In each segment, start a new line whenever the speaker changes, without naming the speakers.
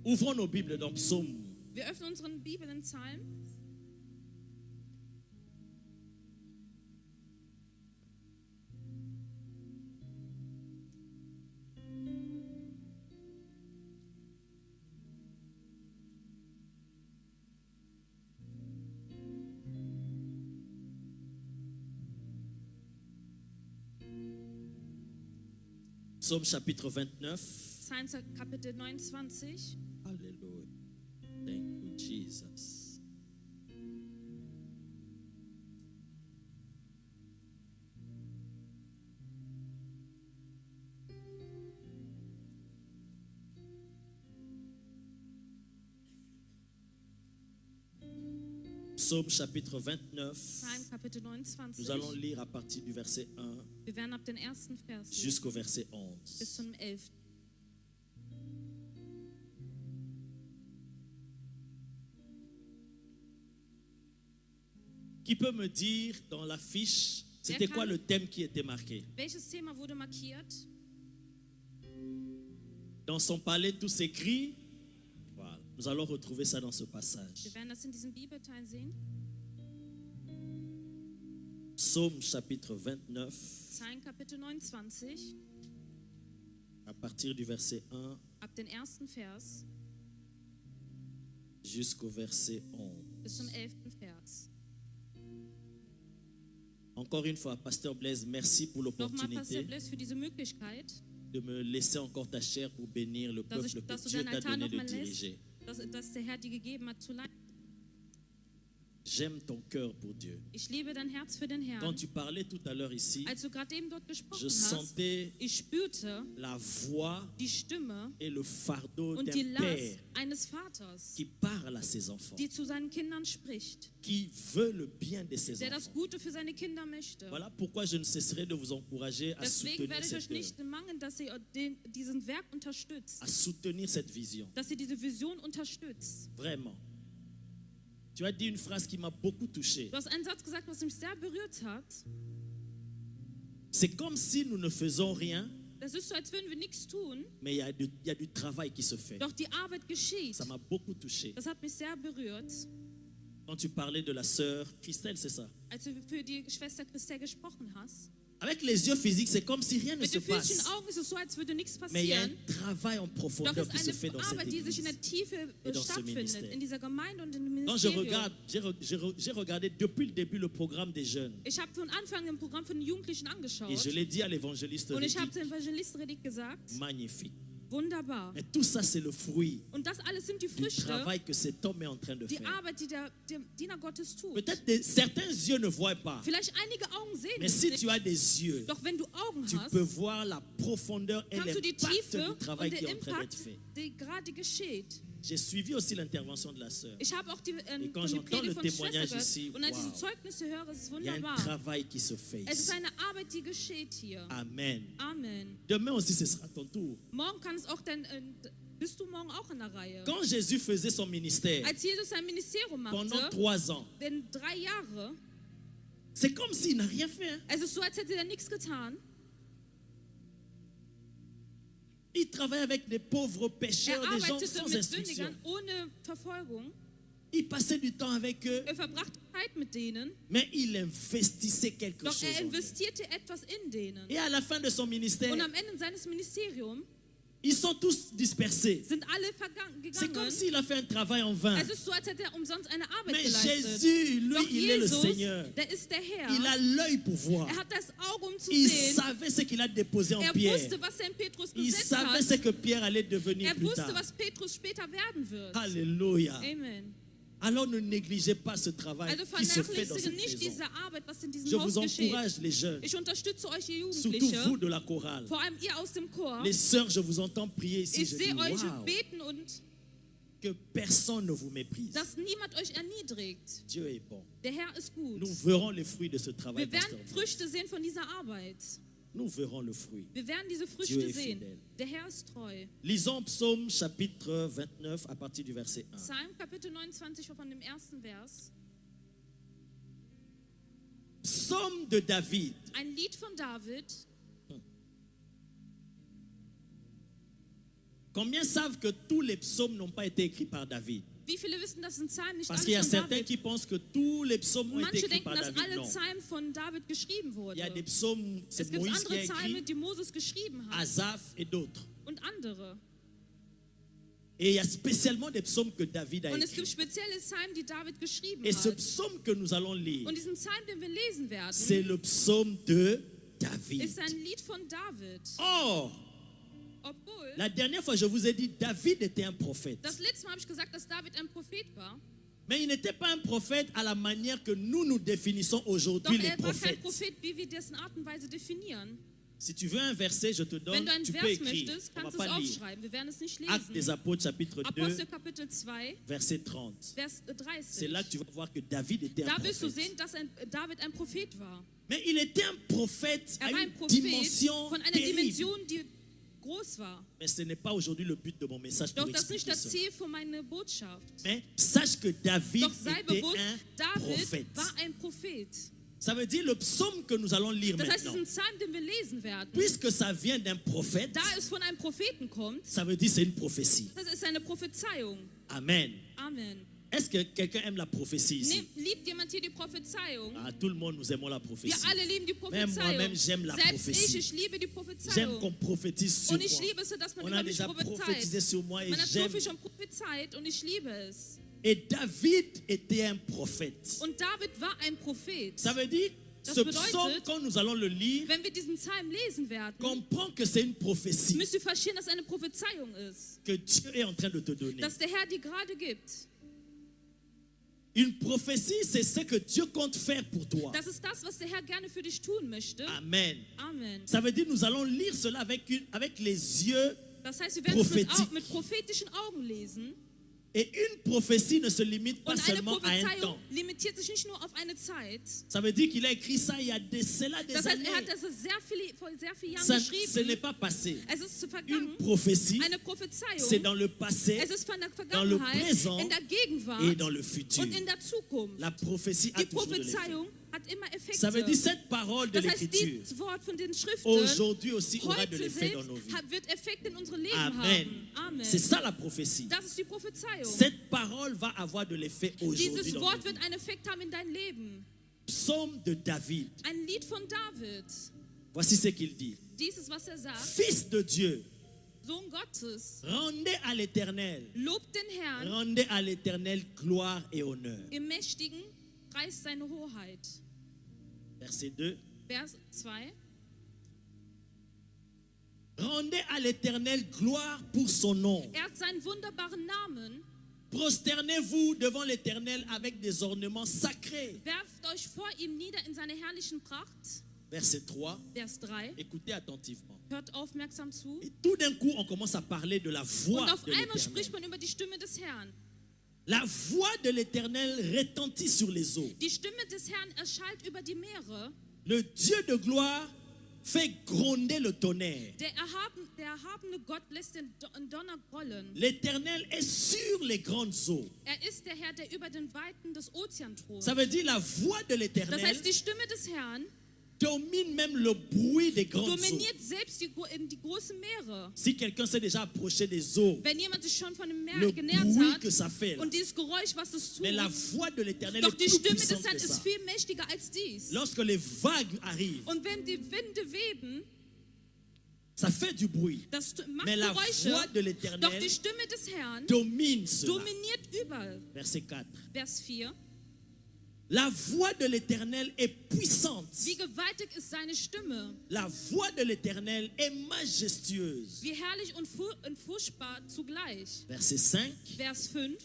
Ouvrons nos Bibles dans Psaume.
Wir öffnen unsere Bibel in Psalm.
Psaume chapitre 29.
Psalm Kapitel 29.
Alléluia. Thank you, Jesus. Psaume chapitre 29.
Psalm Kapitel 29.
Nous allons lire à partir du verset 1
Wir werden ab den ersten Vers
jusqu'au verset
bis
11.
zum 11.
Qui peut me dire dans la fiche, c'était quoi le thème qui était marqué?
Welches Thema wurde markiert?
Dans son palais, tout s'écrit. Voilà. Nous allons retrouver ça dans ce passage.
Wir werden das in diesem Bibelteil sehen.
Psaume chapitre 29,
Psalm Kapitel 29,
à partir du verset 1
ab den ersten Vers
jusqu'au verset 11.
bis zum 11. Vers.
Encore une fois, Pasteur Blaise, merci pour
Nochmal, Pastor
l'opportunité
Bless, für diese Möglichkeit,
de me laisser encore ta chair pour bénir le peuple que
dass du
Dieu
deinen
t'a
Altar
donné de
nochmal lässt,
diriger.
dass der Herr dir gegeben hat zu leiten.
J'aime ton cœur pour Dieu.
Ich liebe dein Herz für den
Quand
Herrn.
tu parlais tout à l'heure ici,
Als du gerade eben dort
je
gesprochen hast,
sentais
ich spürte
la voix
die Stimme
et le fardeau
und die
d'un
Last
père
eines Vaters,
qui parle à ses enfants,
die zu seinen Kindern spricht,
qui veut le bien de ses
der das
enfants.
Gute für seine Kinder möchte.
Voilà pourquoi je ne cesserai de vous encourager à
Deswegen
soutenir
werde ich euch
cette
nicht
œuvre,
mangeln, dass ihr diesen Werk unterstützt,
à soutenir cette vision.
dass ihr diese Vision unterstützt.
Vraiment. Tu as dit une phrase qui m'a beaucoup touché.
Du hast einen Satz gesagt, was mich sehr berührt hat.
C'est comme si nous ne faisons rien,
Das ist so, als würden wir nichts tun,
mais il y a du travail qui se fait.
doch die Arbeit geschieht.
Ça m'a beaucoup touché.
Das hat mich sehr berührt.
Quand tu parlais de la sœur Christelle, c'est ça.
Als du für die Schwester Christel gesprochen hast.
Avec les yeux physiques, c'est comme si rien ne
Mit
se
den physischen
passe.
Augen ist es so, als würde nichts
Mais il y a
passieren.
un travail en
Doch
profondeur
es
qui se
ist
fait dans
eine
cette
Arbeit, die sich in
église.
der Tiefe
Et dans ce
stattfindet,
ministère.
in dieser Gemeinde und in dem
Quand je
Ministerium.
regarde, j'ai regardé depuis le début le programme des jeunes.
Ich habe von Anfang im Programm von den Jugendlichen
Et
angeschaut.
je l'ai dit à l'évangéliste
Und ich habe
Reddick,
dem Evangelist Redig gesagt,
magnifique.
wunderbar.
Et tout ça, c'est le fruit
Und das alles sind die
du
Früchte,
travail que cet homme est en train de
die
faire.
Arbeit, die der Diener Gottes tut.
Peut-être certains yeux ne voient pas,
Vielleicht einige Augen sehen
mais
es
si
nicht,
tu as des yeux,
doch wenn du Augen
tu
hast,
peux voir la profondeur et
kannst du die
l'impact
Tiefe
du travail
und
qui
den
est en train d'être
Impact,
fait.
der gerade geschieht.
J'ai suivi aussi l'intervention de la sœur.
Ich habe auch die,
Et quand
die
j'entends
Predigt
le
von der Schwester
témoignage
gehört.
ici,
Und als ich
wow.
diese Zeugnisse höre, ist es
Il y a un
wunderbar.
travail qui se fait
Es ist
ici.
eine Arbeit, die geschieht hier.
Amen.
Amen.
Demain aussi, ce sera ton tour.
Morgen kann es auch bist du morgen auch in der Reihe.
Quand Jésus faisait son ministère
Als Jesus sein Ministerium
pendant
machte,
3 ans,
denn 3 Jahre,
c'est comme s'il n'a rien fait. Hein.
es ist so, als hätte er nichts getan.
Il travaillait avec des pauvres pécheurs, des gens
arbeitete
sans
mit
instruction.
Sündigern ohne Verfolgung.
Il passait du temps avec eux,
Verbrachte Zeit mit denen,
mais il investissait quelque
doch
chose en eux.
investierte etwas in denen.
Et à la fin de son ministère,
Und am Ende seines Ministeriums
ils sont tous dispersés.
sind alle
C'est comme
gegangen.
s'il a fait un travail en vain.
Es ist so, als hätte er umsonst eine Arbeit
Mais
geleistet.
Jésus, lui,
Doch
il est le
Jesus,
Seigneur.
der ist der Herr.
Il a l'œil pour voir.
Er hat das Auge, zu
Il
sehen.
savait ce qu'il a déposé en
Er
Pierre.
wusste, was er in Petrus
Il
gesetzt
savait
hat.
ce que Pierre allait devenir
Er
plus
wusste,
tard.
was Petrus später werden wird.
Alléluia.
Amen.
Alors ne négligez pas ce travail
Also
qui se fait dans
vernachlässige
cette
nicht
maison.
diese Arbeit, was in
Je
diesem Haus
vous
geschieht.
encourage, les jeunes,
Ich unterstütze euch, ihr
surtout
Jugendliche,
vous de la chorale.
vor allem ihr aus dem Chor.
Les sœurs, je vous entends prier ici.
Ich
Je dis,
sehe euch
wow,
beten und
que personne ne vous méprise.
dass niemand euch erniedrigt.
Dieu est bon.
Der Herr ist gut.
Nous verrons les fruits de ce travail.
Wir werden
Pasteur Blaise.
Früchte sehen von dieser Arbeit.
Nous verrons le fruit.
Wir werden diese
Dieu
Früchte
est
sehen.
fidèle.
Der Herr ist treu.
Lisons Psaume chapitre 29 à partir du verset 1.
Psalm Kapitel 29 von dem ersten Vers.
Psaume de David.
Ein Lied von David.
Combien savent que tous les psaumes n'ont pas été écrits par David?
Wie viele wissen, dass ein Psalm nicht
Parce qu'il y a
alles von
certains
David?
qui pensent que tous les psaumes ont été
Manche
écrits
denken,
par
dass
David.
alle
Non.
Psalmen von David geschrieben
Il y a des
wurden.
psaumes,
Es
c'est
gibt
Moïse qui a
andere Psalmen,
écrit,
die Moses geschrieben hat
Asaph et d'autres.
und andere.
Et il y a spécialement des psaumes que David a
Und es gibt
écrits.
spezielle Psalmen, die David geschrieben
Et ce
hat.
psaume que nous allons lire,
Und diesen Psalm, den wir lesen
c'est
werden,
le psaume de David.
ist ein Lied von David.
Or,
Obwohl,
la dernière fois, je vous ai dit, David était un prophète.
das letzte Mal habe ich gesagt, dass David ein Prophet war.
Mais il n'était pas un prophète à la manière que nous définissons
Doch
aujourd'hui les
er war kein
prophètes.
Prophet, wie wir dessen Art und Weise definieren.
Si tu veux un verset, je te
Wenn
donne,
du einen
tu peux
Vers
écrire.
möchtest,
On va
kannst du es
pas lire.
aufschreiben. Wir werden es nicht
Actes des
lesen.
Apôtres, chapitre 2,
Apostel Kapitel 2,
verset 30.
Vers
C'est
30.
là que tu vas voir que David était un
Da wirst du
prophète.
sehen, dass David ein Prophet war.
Mais il était un prophète
Er
à
war ein
une
Prophet
dimension
von einer
terrible.
Dimension, die groß war.
Mais ce n'est pas aujourd'hui le but de mon message pour
Doch das ist nicht
expliquer
das
cela.
Ziel von meiner Botschaft.
Mais sache que David
Doch sei
était
bewusst,
un
David
prophète.
war ein Prophet.
Ça veut dire le psaume que nous allons lire
Das heißt, es
maintenant.
ist ein Psalm, den wir lesen werden.
Puisque ça vient d'un prophète,
Da es von einem Propheten kommt,
ça veut dire c'est une prophétie.
das ist eine Prophezeiung.
Amen.
Amen.
Est-ce que quelqu'un aime la prophétie ici?
Liebt jemand hier die Prophezeiung?
Ah, tout le monde, nous aimons la
Wir
prophétie.
alle lieben die
Même moi-même,
Prophezeiung.
j'aime la
Selbst
prophétie.
ich liebe die
J'aime
Prophezeiung.
qu'on prophétise sur
Und ich
moi.
liebe es, dass man
On
über
a
mich
déjà prophétisé
prophezeit.
sur moi et
Man hat so
j'aime.
viel schon prophezeit und ich liebe es.
Et David était un prophète.
Und David war ein Prophet.
Ça veut dire,
Das
ce
bedeutet,
psaume, quand nous allons le lire,
Wenn wir diesen Psalm lesen werden,
comprend que c'est une prophétie
müsst ihr verstehen, dass es eine Prophezeiung ist.
que Dieu est en train de te donner.
Dass der Herr die gerade gibt.
Une prophétie, c'est ce que Dieu compte faire pour toi.
Das ist das, was der Herr gerne für dich tun möchte.
Amen.
Amen.
Ça veut dire, nous allons lire cela avec les yeux.
Das heißt, wir werden es
Prophetique.
mit prophetischen Augen lesen.
Et une prophétie ne se limite pas
Und eine
seulement à un
Prophezeiung
temps.
limitiert sich nicht nur auf eine Zeit.
Ça veut dire qu'il a écrit ça il y a cela des
Das heißt, er
années.
hat das vor sehr vielen Jahren
Ça, ce
geschrieben.
n'est pas passé.
Es ist
Une
vergangen.
prophétie,
Eine
c'est
Prophezeiung.
dans le passé
Es ist von der
dans le
Vergangenheit,
présent
in der Gegenwart
et dans le futur.
und in der Zukunft.
La prophétie a
Die
toujours de l'effet.
Prophezeiung hat immer
Ça veut dire
Effekte.
cette parole de
Das heißt,
l'écriture
dieses Wort von den Schriften
aujourd'hui aussi aura de
heute
l'effet dans
selbst
nos vies.
wird Effekte in unserem Leben
Amen.
haben. Amen.
C'est ça la prophétie.
Das ist die Prophezeiung.
Cette parole va avoir de l'effet aujourd'hui
Dieses
dans nos
Wort
vies.
wird einen Effekt haben in dein Leben.
Psaume de David.
Ein Lied von David.
Voici ce qu'il dit.
Dies ist, was er sagt.
Fils de Dieu,
Sohn Gottes,
rendez à l'Éternel,
lobt den Herrn,
rendez à l'Éternel gloire et honneur.
im Mächtigen preist seine Hoheit.
Verset 2.
Vers 2.
Rendez à l'Éternel gloire pour son nom.
Er hat seinen wunderbaren Namen.
Prosternez-vous devant l'Éternel avec des ornements sacrés.
Werft euch vor ihm nieder in seiner herrlichen Pracht.
Verset 3.
Vers 3.
Écoutez attentivement.
Hört aufmerksam zu.
Et tout d'un coup, on commence à parler de la voix
Und auf
de
einmal
l'Éternel.
spricht man über die Stimme des Herrn.
La voix de l'Éternel retentit sur les eaux.
Die Stimme des Herrn erschallt über die Meere.
Le Dieu de gloire fait gronder le tonnerre.
Der erhabene Gott lässt den Donner grollen.
L'Éternel est sur les grandes eaux.
Er ist der Herr, der über den Weiten des Ozeans thront.
Ça veut dire la voix de
Das
l'Éternel
heißt, die Stimme des Herrn
domine même le bruit des grandes eaux.
dominiert selbst die großen Meere.
Si quelqu'un s'est déjà approché des eaux,
Wenn jemand sich schon von dem Meer
le
genährt
bruit
hat
que ça fait, là.
und dieses Geräusch, was es tut,
Mais la voix de l'Éternel
doch
est
die
plus
Stimme des
puissante
Herrn
que
ist
ça.
viel mächtiger als dies.
Lorsque les vagues arrivent,
Und wenn die Winde weben,
ça fait du bruit.
das macht
Mais la
Geräusche,
voix de
doch
l'Éternel
die Stimme des Herrn
domine cela.
dominiert überall.
Verset 4.
Vers 4.
La voix de l'Éternel est puissante.
Wie gewaltig ist seine Stimme,
La voix de l'Éternel est majestueuse.
wie herrlich und furchtbar zugleich.
Verset 5.
Vers 5.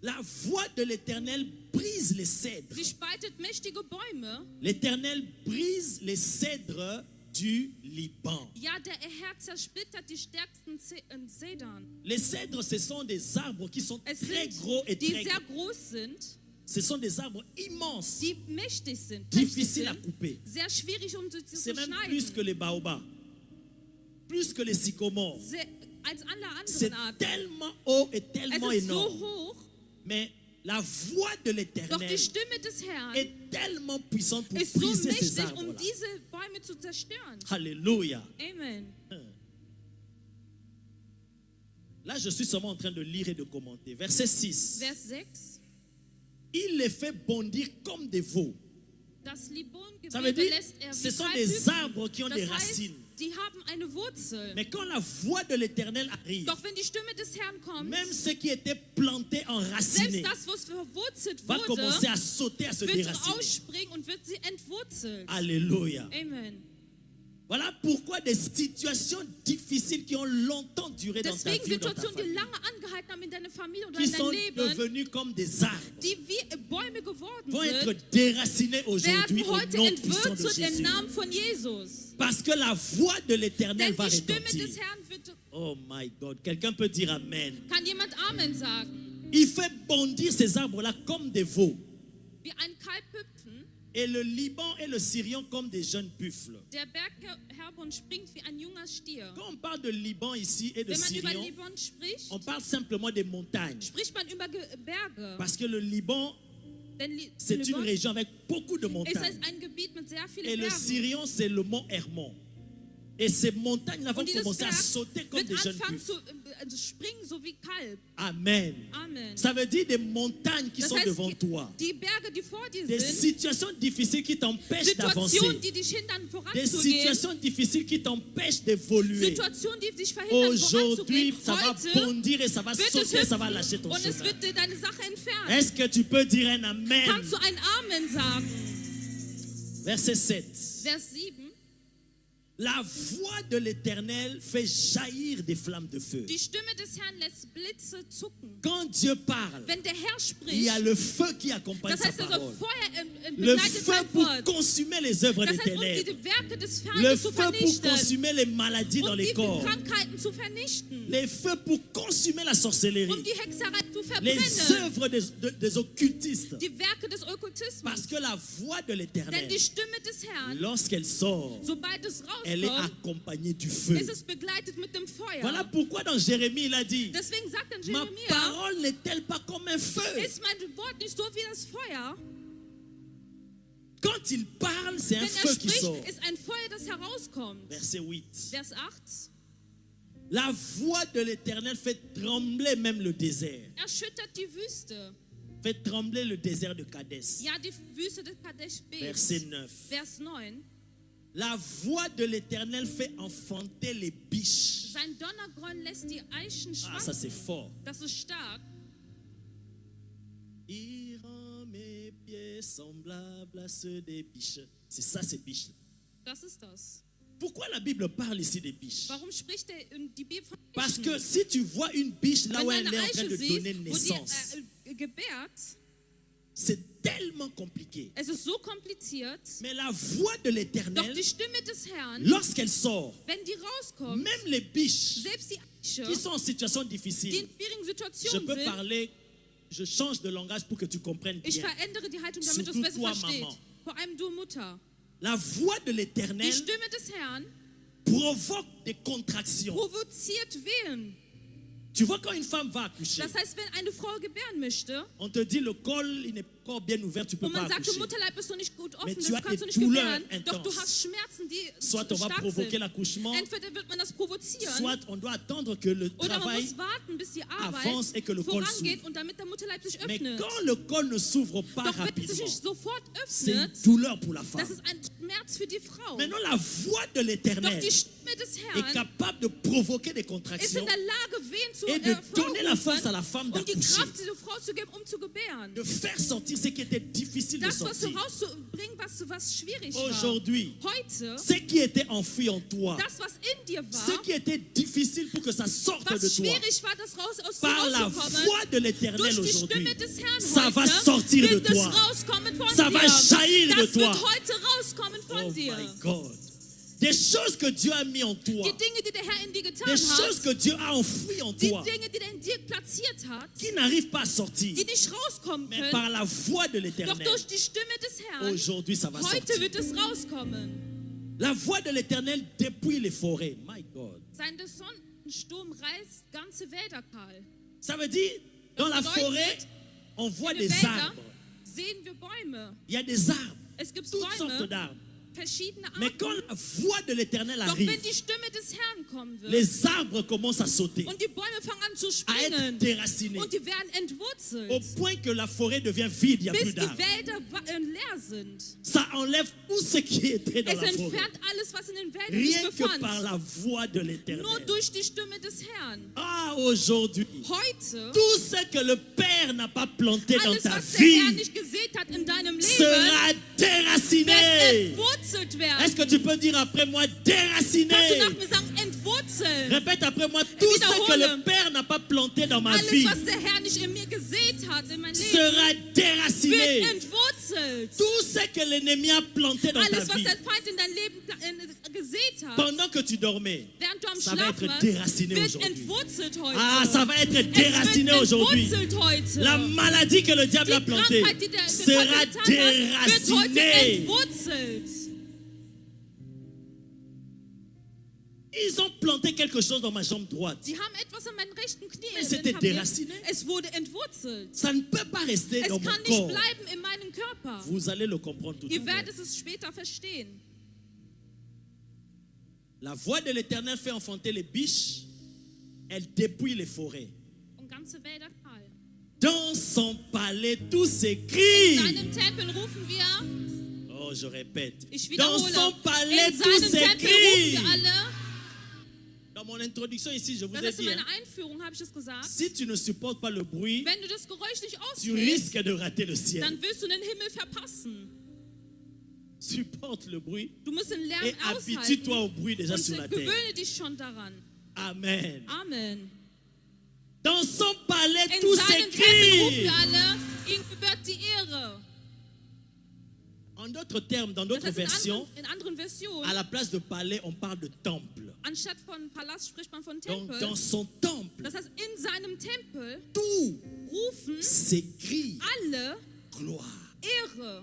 La voix de l'Éternel brise les cèdres.
Sie spaltet mächtige Bäume.
L'Éternel brise les cèdres du Liban.
Ja, der Herr zersplittert die stärksten Zedern.
Les cèdres, ce sont des arbres qui sont
Es
très
sind,
gros et
die
très
sehr
grands.
groß sind,
Ce sont des arbres immenses,
die mächtig sind, prächtig
difficiles à
sind,
couper.
sehr schwierig um sie zu
C'est même plus que
schneiden.
les baobabs, plus que les sycomores.
Als alle
C'est
anderen Arten.
tellement haut et
Es
tellement
ist so
énorme.
hoch,
Mais la voix de
doch
l'Éternel
die Stimme des Herrn
est tellement puissante pour
ist so
briser ces
mächtig, um
arbres-là.
diese Bäume zu zerstören.
Alléluia.
Amen.
Là, je suis seulement en train de lire et de commenter. Verset 6.
Vers 6.
Il les fait bondir comme des veaux.
Das
Ça veut
Libongebirge
dire,
lässt er
ce
wie
sont
Kalb
des
hüpfen.
arbres qui ont
Das
des
heißt,
racines.
die haben eine Wurzel.
Mais quand la voix de l'Éternel arrive,
Doch wenn die Stimme des Herrn kommt,
même ceux qui étaient plantés, enracinés,
selbst das, was verwurzelt
va commencer
wurde,
à sauter, à se
wird
déraciner.
ausspringen und wird sie entwurzelt.
Alléluia.
Amen.
Voilà pourquoi des situations difficiles qui ont longtemps duré dans ta
Deswegen
vie ou dans ta
Situationen, die
famille,
lange angehalten haben in deiner Familie oder
qui
in
sont
deinem Leben,
devenues comme des arbres,
die wie Bäume geworden
vont être
sind,
déracinés aujourd'hui
werden
au
heute
nom puissant de
entwurzelt im
Jésus.
Namen von Jesus.
Parce que la voix de l'Éternel
Denn
va
die Stimme
retentir.
des Herrn wird...
Oh my God, quelqu'un peut dire Amen.
Kann jemand Amen sagen?
Il fait bondir ces arbres-là comme des veaux.
Wie ein Kalb hüpfen,
Et le Liban et le Syrian comme des jeunes buffles.
der Bergherborn springt wie ein junger Stier.
Quand on parle de Liban ici et de
Wenn man über
Syrian,
Libanon spricht,
on parle simplement des montagnes.
spricht man über Berge.
Parce que le Liban,
Denn
c'est une
Libanon
région avec beaucoup de
ist
montagnes.
ein Gebiet mit sehr
Et
vielen
le
Bergen.
Syrian, c'est le mont Hermon. Et ces montagnes-là vont
Und dieses
commencer à
Berg
sauter comme
wird
des jeunes
anfangen
buffles.
zu springen, so wie Kalb.
Amen.
Amen.
Ça veut dire des montagnes qui
Das
sont
heißt,
devant toi.
die Berge, die vor dir
Des
sind,
situations difficiles qui t'empêchent d'avancer.
Situationen, die dich hindern,
Des
voranzugehen,
situations difficiles qui t'empêchent d'évoluer.
Situationen, die dich verhindern,
Aujourd'hui,
voranzugehen.
ça va
Heute
bondir et ça va
wird es
sauter, ça va
hüpfen
lâcher ton
und es
chemin.
wird dir deine Sache entfernen.
Est-ce que tu peux dire un Amen?
Kannst du ein Amen sagen?
Verset 7.
Vers 7.
La voix de l'Éternel fait jaillir des flammes de feu.
Die Stimme des Herrn lässt Blitze zucken.
Quand Dieu parle,
Wenn der Herr
il y a
spricht,
le feu qui accompagne
das
sa
heißt also
parole.
Feuer
Le
begleitet
feu
sein
pour
Wort.
consumer les œuvres
Das
des
heißt, um
ténèbres.
die Werke des
Le
Feindes zu
feu pour
vernichten.
consumer les maladies dans
Um
les
die
corps.
Krankheiten zu vernichten.
Les feux pour consumer la sorcellerie.
Um die Hexerei zu
Les
verbrennen.
œuvres des occultistes.
Die Werke des Okkultismus.
Parce que la voix de
Denn
l'Éternel,
die Stimme des Herrn,
lorsqu'elle sort,
sobald es
elle est
rauskommt,
accompagnée du feu.
ist es begleitet mit dem Feuer.
Voilà pourquoi dans Jérémie, il a dit,
Deswegen sagt dann
ma
Jeremia,
parole n'est-elle pas comme un feu?
ist mein Wort nicht so wie das Feuer?
Quand il parle, c'est un
Wenn
feu qui sort.
spricht, ist ein Feuer, das herauskommt.
Verset 8.
Vers 8.
La voix de l'Éternel fait trembler même le désert.
Erschüttert die Wüste.
Fait trembler le désert de Kadès.
Ja, die Wüste des Kadesh bebt.
Verset 9.
Vers 9.
La voix de l'Éternel fait enfanter les biches.
Sein Donnergrollen lässt die Eichen
Ah, ça
schwanken.
c'est fort.
Das ist stark.
Il rend mes pieds semblables à ceux des biches. C'est ça, ces biches.
Das ist das.
Pourquoi la Bible parle ici des biches?
Warum spricht die Bibel von
Parce
Eichen?
que si tu vois une biche là
Wenn
où
du
elle
eine
est en train
Eiche
de donner
siehst, wo
naissance,
die gebärt,
c'est tellement compliqué.
es ist so kompliziert.
Mais la voix de
Doch
l'Éternel,
die Stimme des Herrn,
lorsqu'elle sort,
wenn die rauskommt,
même les biches
selbst die Eiche,
qui sont en situation
die
difficile,
in schwierigen
je
Situationen
peux
sind,
parler, je change de langage pour que tu comprennes
ich
bien.
verändere die Haltung, damit du es
Surtout
besser
toi,
verstehst.
Maman.
Vor allem du Mutter.
La voix de
Die
l'Éternel
Stimme des Herrn
provoque des contractions.
provoziert Wehen.
Tu vois, quand une femme va accoucher,
Das heißt, wenn eine Frau gebären möchte
on te dit le col, il n'est pas bien ouvert, tu peux
und
pas
man sagt,
accoucher.
der Mutterleib ist noch nicht gut
Mais
offen,
tu as
das kannst du
des
nicht
douleurs
gebären, doch du
intenses.
hast Schmerzen, die
Soit on va
stark
provoquer
sind.
l'accouchement,
Entweder wird man das provozieren,
soit on doit attendre que le
oder man
travail
muss warten, bis die Arbeit
avance et que le col
vorangeht
s'ouvre.
und damit der Mutterleib sich
Mais
öffnet.
quand le col ne s'ouvre pas
Doch wenn es sich
rapidement,
nicht sofort
c'est une
öffnet,
douleur pour la femme.
das ist ein Schmerz für die Frau.
Maintenant, la voix de
Doch
l'Éternel
die Stimme des
est
Herrn
capable de provoquer des
ist
contractions
in der Lage, Wehen zu
et de donner la force à
hervorrufen
la femme
und die
d'accoucher,
Kraft dieser Frau zu geben, um zu gebären.
de faire sortir ce qui était difficile de
Das, was
sortir.
herauszubringen, was schwierig war.
Aujourd'hui,
Heute,
ce qui était enfoui en toi,
das, was in dir
ce
war,
qui était difficile pour que ça sorte de
was
toi,
schwierig war, das aus dir
par la
rauszukommen,
voix de l'Éternel
durch die
aujourd'hui,
Stimme des Herrn
ça va
heute,
sortir de
wird es
toi.
rauskommen von
Ça
dir.
va jaillir de
Das
toi.
wird heute rauskommen von
Oh
dir.
my God. Des choses que Dieu a mis en toi,
Die Dinge, die der Herr in dir getan
des choses
hat,
que Dieu a enfouies en
die
toi,
Dinge, die er in dir platziert hat,
qui n'arrivent pas à sortir,
die nicht rauskommen
mais
können,
par la voix de
doch
l'Éternel,
durch die Stimme des Herrn,
aujourd'hui ça va
heute
sortir.
wird es rauskommen.
La voix de l'Éternel dépouille les forêts. My God.
Sein Sonnensturm reißt ganze Wälder kahl.
Ça veut dire, dans la
bedeutet,
forêt, on voit
In
des
den Wäldern
arbres.
sehen wir Bäume.
Il y a des arbres,
Es gibt
toutes sortes
Bäume,
d'arbres.
verschiedene
Mais
Arten.
quand la voix de l'Éternel
Doch
arrive,
wenn die Stimme des Herrn kommen wird
les arbres commencent à sauter,
und die Bäume fangen an zu
à être
springen
déracinés,
und die werden
au
entwurzelt,
point que la forêt devient vide, il n'y a plus
bis die
d'arbres.
Wälder leer sind.
Ça enlève tout ce qui était dans
Es
la forêt.
entfernt alles, was in den Wäldern
Rien
sich
que par
befand.
la voix de
Nur
l'Éternel.
durch die Stimme des Herrn.
Ah, aujourd'hui,
Heute,
tout ce que le Père n'a pas planté dans
alles,
ta
was der Herr
vie
nicht gesät hat in deinem Leben,
sera
wird
déraciné.
entwurzelt
Est-ce
werden.
que tu peux dire après moi déraciné?
Kannst du nach mir sagen, entwurzeln?
Répète après moi, tout ce que le Père n'a pas planté dans ma
Alles,
vie
was der Herr nicht in mir gesät hat, in mein Leben,
sera déraciné.
wird entwurzelt.
Tout ce que l'ennemi a planté dans ta
Alles, was
vie
der Feind in dein Leben gesät hat,
pendant que tu dormais,
während du am
ça va
Schlafen
être
warst,
déraciné
wird
aujourd'hui.
entwurzelt heute.
Ah, ça va être
Es
déraciné
wird
aujourd'hui.
entwurzelt heute.
La maladie que le diable a
Die
plantée
Krankheit, die der
sera
Teufel getan hat, wird heute
déracinée.
entwurzelt.
Ils ont planté quelque chose dans ma jambe droite.
Sie haben etwas an meinen rechten Knie
Mais c'était
etabliert.
déraciné.
Es wurde entwurzelt.
Ça ne peut pas rester
Es
dans mon
kann nicht
corps.
bleiben in meinem Körper.
Vous allez le comprendre tout à
Ihr
l'heure.
werdet es später verstehen.
La voix de l'Éternel fait enfanter les biches. Elle dépouille les forêts.
Und ganze Wälder kahl.
Dans son palais, tous ces
In
cris.
seinem Tempel rufen wir,
Oh, je répète.
ich
Dans
wiederhole,
son palais,
in
tous
seinem
ces
Tempel rufen
cris.
wir alle.
Dans mon introduction ici, je vous
Das
ai
ist in
dit,
meiner
hein,
Einführung, habe ich es gesagt.
si tu ne supportes pas le bruit,
Wenn du das Geräusch nicht
tu
aushältst,
risques de rater le ciel.
dann wirst du den Himmel verpassen.
Supporte le bruit
Du musst den Lärm
et habitue-toi
aushalten
au bruit déjà sur la
und
terre.
gewöhne dich schon daran.
Amen.
Amen.
Dans son palais,
In
tous ces
seinem Tempel rufen
cris.
wir alle, ihm gebührt die Ehre.
En d'autres termes, dans
Das
d'autres
heißt,
versions,
in anderen Versionen,
à la place de palais, on parle de temple.
anstatt von Palast spricht man von
Donc,
Tempel.
dans son temple,
Das heißt, in seinem Tempel
tout
rufen
s'écrie
alle
gloire.
Ehre.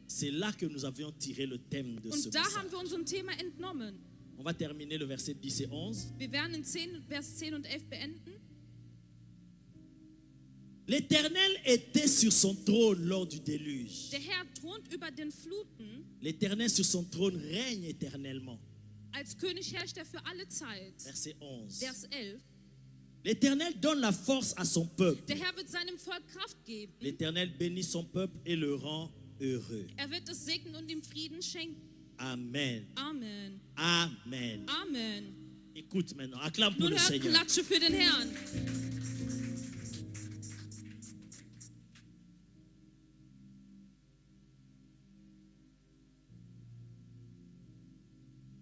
C'est là que nous avions tiré le thème de ce
Und da
message.
haben wir unserem Thema entnommen.
On va terminer le verset 10 et 11.
Wir werden in Vers 10 und 11 beenden.
L'Éternel était sur son trône lors du déluge.
Der Herr thront über den Fluten.
L'Éternel sur son trône règne éternellement.
Als König herrscht er für alle Zeit.
Verset 11.
Vers 11.
L'Éternel donne la force à son peuple.
Der Herr wird seinem Volk Kraft geben.
L'Éternel bénit son peuple et le rend heureux.
Er wird es segnen und ihm Frieden schenken.
Amen.
Amen.
Amen.
Amen.
Écoute maintenant, acclame pour
Nun
le
hört,
Seigneur.
klatsche für den Herrn.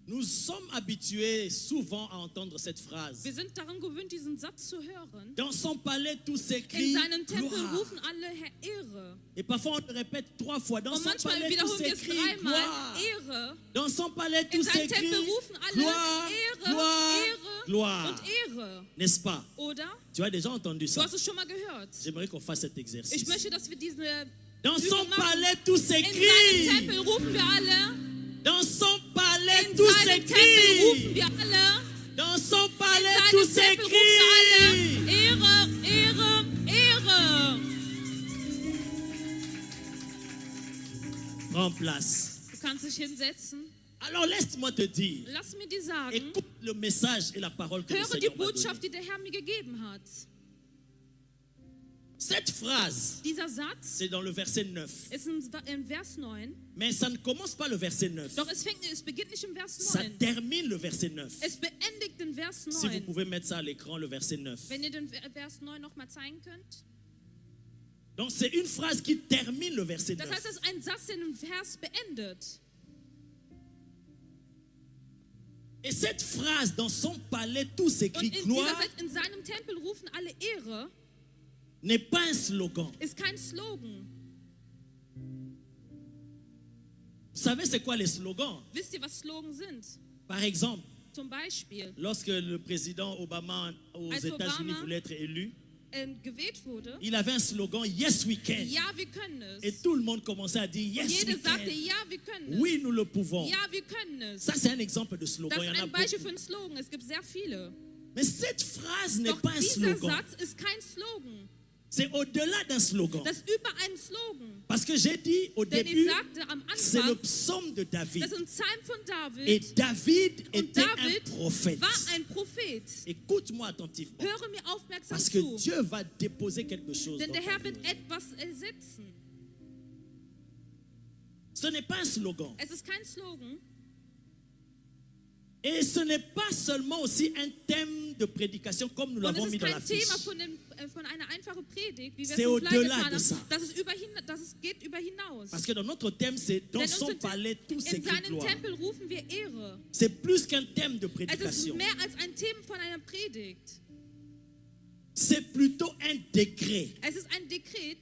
Nous sommes habitués souvent à entendre cette phrase.
Wir sind daran gewöhnt, diesen Satz zu hören.
Dans son palais, tous
In
s'écrient
seinem Tempel
gloire.
rufen alle Herr Ehre.
Et parfois on le répète 3 fois. Dans
Und
son
manchmal
palais, tous
wiederholen wir es
s'écrient
dreimal.
gloire.
Ehre.
Dans son palais,
In
tous
seinem Tempel
s'écrient
rufen alle
gloire,
Ehre,
gloire,
Ehre
gloire.
und Ehre.
N'est-ce pas?
Oder?
Tu as déjà entendu
Du
ça?
hast es schon mal gehört.
J'aimerais qu'on fasse cet
Ich
exercice.
möchte, dass wir diese
Dans son
Übung machen.
palais, tous
In seinem
s'écrient.
Tempel rufen wir alle.
Dans son palais,
In
tous
seinem Tempel rufen
s'écrient.
wir alle.
Dans son
In
palais, tous
seinem Tempel rufen wir alle.
s'écrient.
Ehre, Ehre, Ehre.
Prends place.
Du kannst dich hinsetzen.
Alors laisse-moi te dire.
Lass mir dir sagen,
Écoute le message et la parole que le
höre die
Seigneur m'a donnée.
Botschaft, die der Herr mir gegeben hat.
Cette phrase,
Dieser Satz
c'est dans le verset 9.
ist in Vers 9.
Mais ça ne commence pas le verset 9.
Doch es beginnt nicht im Vers
Ça
9.
termine le verset 9.
Es beendigt den Vers
Si vous
9.
pouvez mettre ça à l'écran, le verset 9.
Wenn ihr den Vers 9 nochmal zeigen könnt.
Donc c'est une phrase qui termine le verset
Das
9.
heißt, es ist ein Satz, der den Vers beendet.
Et cette phrase, dans son palais, tout
Und
s'écrit
in dieser
gloire,
Satz, in seinem Tempel rufen alle Ehre,
n'est pas un slogan.
ist kein Slogan.
Vous savez c'est quoi les slogans?
Wisst ihr, was Slogans sind?
Par exemple,
Zum Beispiel,
lorsque le président Obama aux
Als
États-Unis
Obama
voulait être élu,
gewählt wurde,
il avait un slogan Yes we can.
ja, wir können
Et
es.
tout le monde commençait à dire
Und
Yes
jeder
we can.
sagte, ja, wir können es.
Oui, nous le pouvons.
Ja, wir können es.
Ça c'est un exemple de slogan.
Das
Il y
ist
en a
ein Beispiel für
beaucoup.
einen Slogan. Es gibt sehr viele.
Mais cette phrase n'est
Doch
pas un
dieser
slogan.
Satz ist kein Slogan.
C'est au-delà d'un slogan.
Das ist über einen Slogan.
Parce que j'ai dit au
Denn ich
début,
sagte am
c'est le
Anfang,
psaume de David.
das ist ein Psalm von
Et
David.
David
Und
était
David
un prophète.
war ein Prophet.
Écoute-moi attentivement.
Höre mir aufmerksam
Parce que
zu.
Dieu va déposer quelque chose
Denn
dans
der
ta
Herr
vie.
wird etwas ersetzen.
Ce n'est pas un slogan.
Es ist kein Slogan.
Et ce n'est pas seulement aussi un thème de prédication comme nous
Und es
l'avons mis
ist
dans
kein
l'affiche.
Thema von einer einfachen Predigt, wie wir
C'est
es im Flyer
au-delà
getan
de ça.
haben. Das geht über hinaus.
Parce que dans notre thème, c'est dans
Denn
son
unser
palais tout
In
s'écrit
seinen
gloire.
Tempel rufen wir Ehre.
C'est plus qu'un thème de
Es ist
prédication.
mehr als ein Thema von einer Predigt.
C'est plutôt un décret,
Es ist ein Dekret,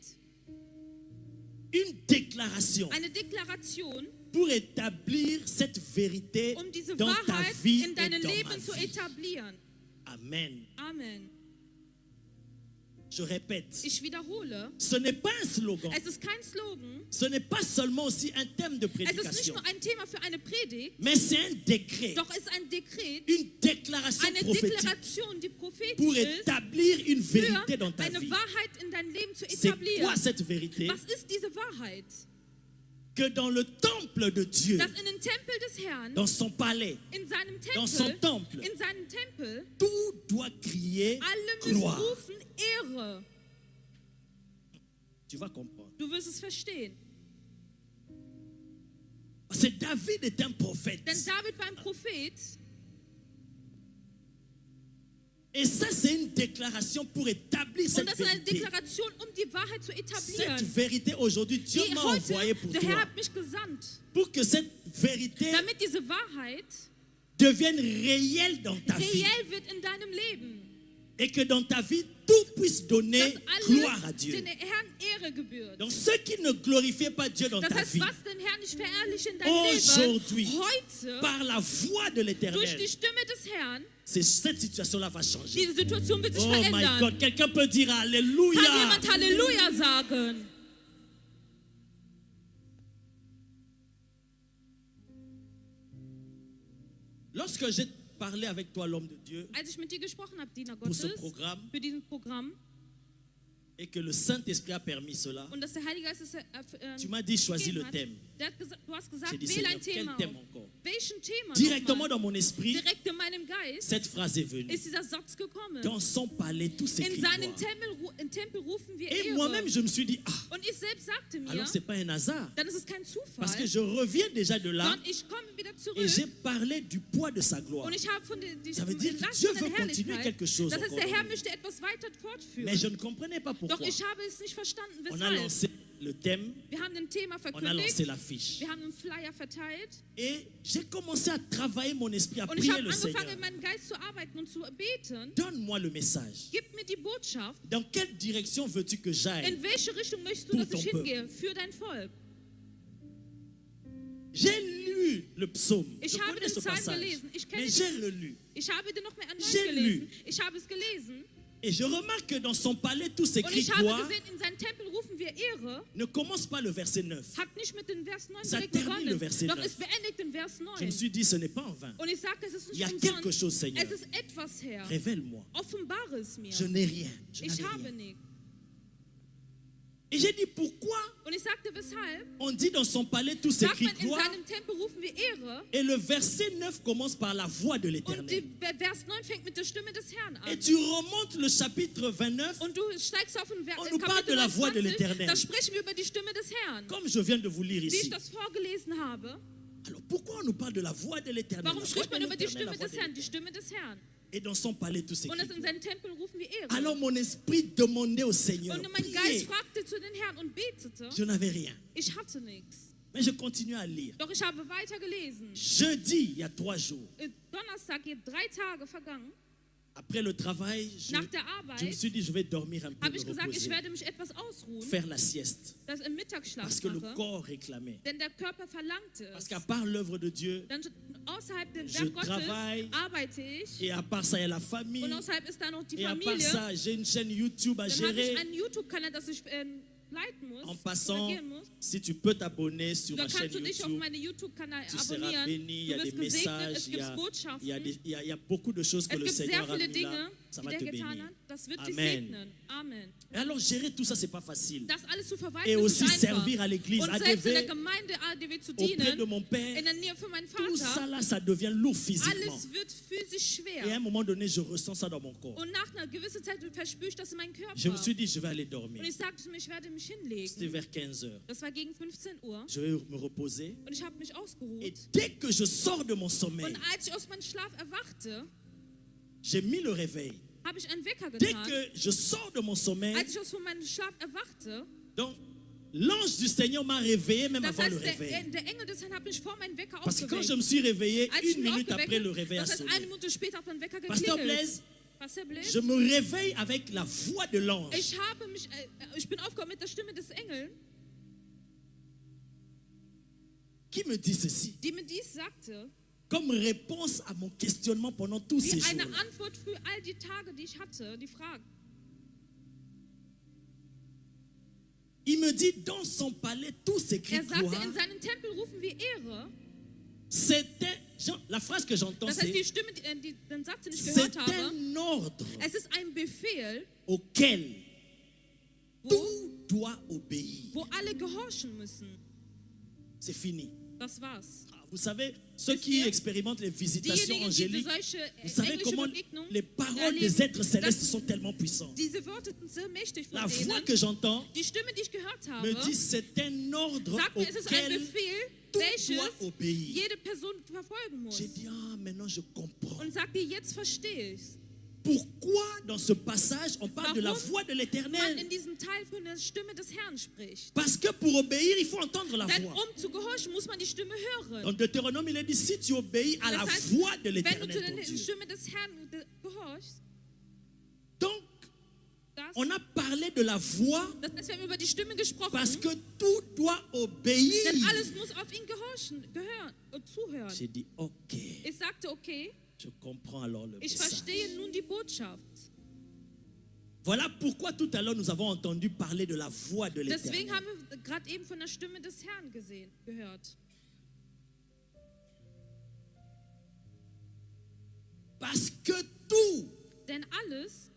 une déclaration
eine Deklaration,
pour établir cette vérité
diese
dans ta
Wahrheit
vie
in
et
deinem
dans ma
Leben zu
vie.
etablieren.
Amen.
Amen.
Je répète,
Ich wiederhole,
ce n'est pas un slogan.
es ist kein Slogan,
Ce n'est pas seulement aussi un thème de
es ist nicht
prédication,
nur ein Thema für eine Predigt,
mais c'est un décret,
doch es ist ein Dekret,
une déclaration
eine
prophétique
Deklaration, die
pour
prophetisch ist,
établir une
für
vérité dans ta
eine
vie.
Wahrheit in dein Leben zu
C'est
etablieren.
quoi cette vérité?
Was ist diese Wahrheit?
Que dans le temple de Dieu,
Dass in den Tempel des Herrn,
dans son palais,
in seinem
dans son
Tempel,
temple,
in seinem Tempel,
tout doit crier
alle müssen
gloire.
rufen Ehre.
Tu vas comprendre.
Du wirst es verstehen.
Parce que David est un prophète.
Denn David war ein Prophet.
Et ça, c'est une déclaration pour établir
Und
cette
das ist eine
vérité.
Deklaration, die Wahrheit zu
Cette
etablieren.
vérité, aujourd'hui, Dieu
Die
m'a envoyé
heute,
pour
der Herr
toi.
hat mich gesandt,
Pour que cette vérité
damit diese Wahrheit
devienne réelle dans ta vie.
reell wird in deinem Leben.
Et que dans ta vie, tout puisse donner
Dass
gloire à
alles
Dieu.
den Herrn Ehre gebührt.
Donc ceux qui ne glorifiaient pas Dieu dans
Das
ta
heißt,
vie,
was den Herrn nicht verherrlichen in deinem
Aujourd'hui,
Leben, heute,
par la voix de
durch
l'Éternel,
die Stimme des Herrn,
cette situation-là va changer.
diese Situation wird sich
Oh my
verändern.
God, quelqu'un peut dire
Kann
Alléluia.
jemand Halleluja sagen?
Lorsque j'ai parlé avec toi, l'homme de Dieu,
Als ich mit dir gesprochen habe, Diener
pour ce
Gottes,
programme,
für diesen Programm,
et que le Saint-Esprit a permis cela,
und dass der Heilige Geist es
tu m'as dit choisis le
hat,
thème.
du hast gesagt,
J'ai dit
wähle
Seigneur,
ein
quel
Thema
thème
auf.
encore?
Welchen Thema
Directement
nochmal?
dans mon esprit,
Direkt in meinem Geist
cette phrase est venue.
ist dieser Satz gekommen.
Dans son palais, tout s'écrit
In seinen
gloire.
Tempel rufen wir
Et
Ehre.
moi-même, je me suis dit, ah,
Und ich selbst sagte mir,
alors c'est pas un hasard.
dann ist es kein
Parce que
Zufall,
je reviens déjà de là
sondern ich komme wieder
et j'ai
zurück
parlé du poids de sa gloire.
und ich habe von der
Ça veut dire que
Last
Dieu
von der
veut continuer
Herrlichkeit.
quelque chose
Das heißt,
encore
der Herr
dans
möchte etwas weiter fortführen.
Mais je ne comprenais pas
Doch
pourquoi.
ich habe es nicht verstanden,
On a
weshalb.
lancé le thème,
Wir haben ein Thema
on a lancé
verkündigt,
l'affiche.
wir haben einen Flyer verteilt
Et j'ai commencé à travailler mon esprit, à
und ich
prier
habe
le Seigneur.
angefangen, in meinem Geist zu arbeiten und zu beten.
Donne-moi le message.
Gib mir die Botschaft.
Dans quelle direction veux-tu que j'aille?
In welche Richtung möchtest du,
Pour
dass ich
ton
hingehe für dein Volk?
J'ai lu le psaume.
Ich
Je
habe
connais
den
ce
Psalm
passage.
gelesen. Ich kenne
Mais
den.
j'ai relu.
Ich habe den nochmal erneut
J'ai
gelesen.
lu.
Ich habe es gelesen
Et je remarque que dans son palais, tout
und
s'écrit
ich habe
gloire.
gesehen, in seinen Tempel rufen wir Ehre.
Ne commence pas le verset 9.
Hat nicht mit dem Vers 9
Ça
direkt
termine le
begonnen,
verset
doch
9.
es beendigt den Vers
Je me
9.
suis dit, ce n'est pas en vain.
Und ich sagte, es ist
Il y
nicht
a quelque
umsonst.
chose, Seigneur.
Es ist etwas, Herr.
Révèle-moi.
Offenbare es mir.
Je n'ai rien. Je
Ich
n'avais
habe
rien.
nichts.
Et j'ai dit, pourquoi
Und ich sagte, weshalb?
on dit dans son palais, tout
Sagt
s'écrit
man, in
gloire.
seinem Tempel rufen wir Ehre.
Et le verset 9 commence par la voix de
Und
l'Éternel.
Vers 9 fängt mit der Stimme des Herrn
Et
an.
tu remontes le chapitre 29,
Und du steigst auf den
On nous parle de
Kapitel
la voix de
29,
l'Éternel.
da sprechen wir über die Stimme des Herrn.
comme je viens de vous lire
Wie ich
ici.
das vorgelesen habe.
Alors pourquoi on nous parle de la voix de l'Éternel?
Warum
La voix
spricht man
de
über die
l'Éternel,
Stimme
la voix
des
de
Herrn? Die
l'Éternel.
Stimme des Herrn.
Et dans son palais, tout
Und
s'écrit
das in
gloire.
seinen Tempel rufen wir Ehre.
Alors mon esprit demandait au Seigneur,
Und mein
priez.
Geist fragte zu den Herrn und betete.
Je n'avais rien.
Ich hatte nichts.
Mais je continue à lire.
Doch ich habe weiter gelesen.
Jeudi, il y a 3 jours,
Donnerstag, hier 3 Tage vergangen.
après le travail,
Nach der
je me
Arbeit
suis dit, je vais dormir un peu,
habe
me
ich gesagt, ich
reposer,
werde mich etwas ausruhen,
faire la sieste.
das im Mittagsschlaf
Parce que le
mache.
corps réclamait.
Denn der Körper verlangte
Parce
es.
qu'à part l'œuvre de Dieu,
Dann außerhalb der
Je
Werk Gottes
travaille.
arbeite ich.
et à part ça, il y a la famille,
Und außerhalb ist da noch die
et à part
Familie.
ça, j'ai une chaîne YouTube à
Dann habe
gérer.
ich einen YouTube-Kanal, das ich leiten muss,
En passant,
regieren muss.
si tu peux t'abonner sur
Da
ma chaîne
kannst du dich auf
YouTube,
meine YouTube-Kanal
tu seras
abonnieren.
béni, il y
Du
a des
wirst gesegnet,
messages,
es
il y
gibt
a,
Botschaften.
il y a beaucoup de choses que
Es
le
gibt sehr
Seigneur a
viele
mis là.
Dinge,
Ça
die
va
der
te
getan
bénir.
hat, das wird dich
Amen.
segnen. Amen.
Et alors, gérer tout ça, c'est pas facile.
Das alles zu verwalten,
Et
das
aussi
ist einfach.
servir à l'église,
Und
à
selbst in der
ADV,
Gemeinde ADW zu
auprès de
dienen,
mon père,
in der Nähe von meinem
tout ça
Vater,
là, ça devient lourd physiquement.
alles wird physisch
Et à
schwer.
un moment donné, je ressens ça dans mon corps.
Und nach einer gewissen Zeit verspüre ich das in meinem
Je me
Körper.
suis dit, je vais aller dormir.
Und ich sagte mir, ich werde mich
C'était
hinlegen.
vers 15 heures.
Das war gegen 15 Uhr.
Je vais me reposer.
Und ich habe mich
Et
ausgeruht.
dès que je sors de mon sommeil,
Und als ich aus meinem Schlaf erwachte,
j'ai mis le réveil.
habe ich einen Wecker
Dès
getan.
que je sors de mon sommeil,
Als ich aus meinem Schlaf erwachte,
donc l'ange du Seigneur m'a réveillé même
das
avant le
heißt,
réveil.
der Engel des Herrn hat mich vor meinem Wecker
Parce que quand je
aufgeweckt.
me suis réveillé,
Als ich
une
mich
minute après le réveil a
das heißt,
sonné.
eine Minute später hat mein Wecker
Pasteur
geklingelt.
Blaise,
Pastor Blaise,
je me réveille avec la voix de l'ange.
ich bin aufgewacht mit der Stimme des Engels,
Qui me dit ceci?
die mir dies sagte,
Comme réponse à mon questionnement pendant tous ces
wie eine
jours.
Antwort für all die Tage, die ich hatte, die Fragen.
Il me dit, dans son palais, tout s'écrit
Sagte,
gloire.
in seinen Tempel rufen wir Ehre.
C'était, la phrase que j'entends,
Das heißt,
c'est,
die Stimme, den Satz, den ich gehört
c'est
habe,
un ordre
es ist ein Befehl,
auquel
wo,
tout doit obéir.
wo alle gehorchen müssen.
C'est fini.
Das war's.
Ah, vous savez, ceux qui expérimentent les visitations
Diejenigen, die
angéliques,
solche
vous savez
englische
comment
Begegnungen
les paroles des
erleben,
êtres célestes sont tellement puissantes.
diese Worte sind sehr mächtig von
La voix
denen.
que j'entends
Die Stimme, die ich gehört habe,
me dit, c'est un ordre
sagt mir, es ist ein
auquel
Befehl,
tout
welches
doit obéir.
jede Person verfolgen muss.
J'ai dit, ah, maintenant je comprends.
Und sagt dir, jetzt verstehe ich.
Pourquoi dans ce passage on parle de la
Warum
voix de
Man
l'Éternel?
in diesem Teil von der Stimme des Herrn spricht.
Parce que pour obéir, il faut entendre la
Denn
voix.
zu gehorchen, muss man die Stimme hören.
Dans Deutéronome, il est dit, si tu obéis à la
Das heißt,
voix de
wenn du zu
l'Éternel, ton
der
Dieu.
Stimme des Herrn gehorchst,
Donc,
das,
on a parlé de la voix
das heißt, wir haben über die Stimme gesprochen,
parce que tout doit obéir.
denn alles muss auf ihn gehören und zuhören.
J'ai dit, ok,
Ich sagte, okay,
je comprends alors le
ich
message.
verstehe nun die Botschaft.
Voilà pourquoi tout à l'heure nous avons entendu parler de la voix de
Deswegen
l'Éternel.
haben wir gerade eben von der Stimme des Herrn gehört.
Parce que tout
Denn alles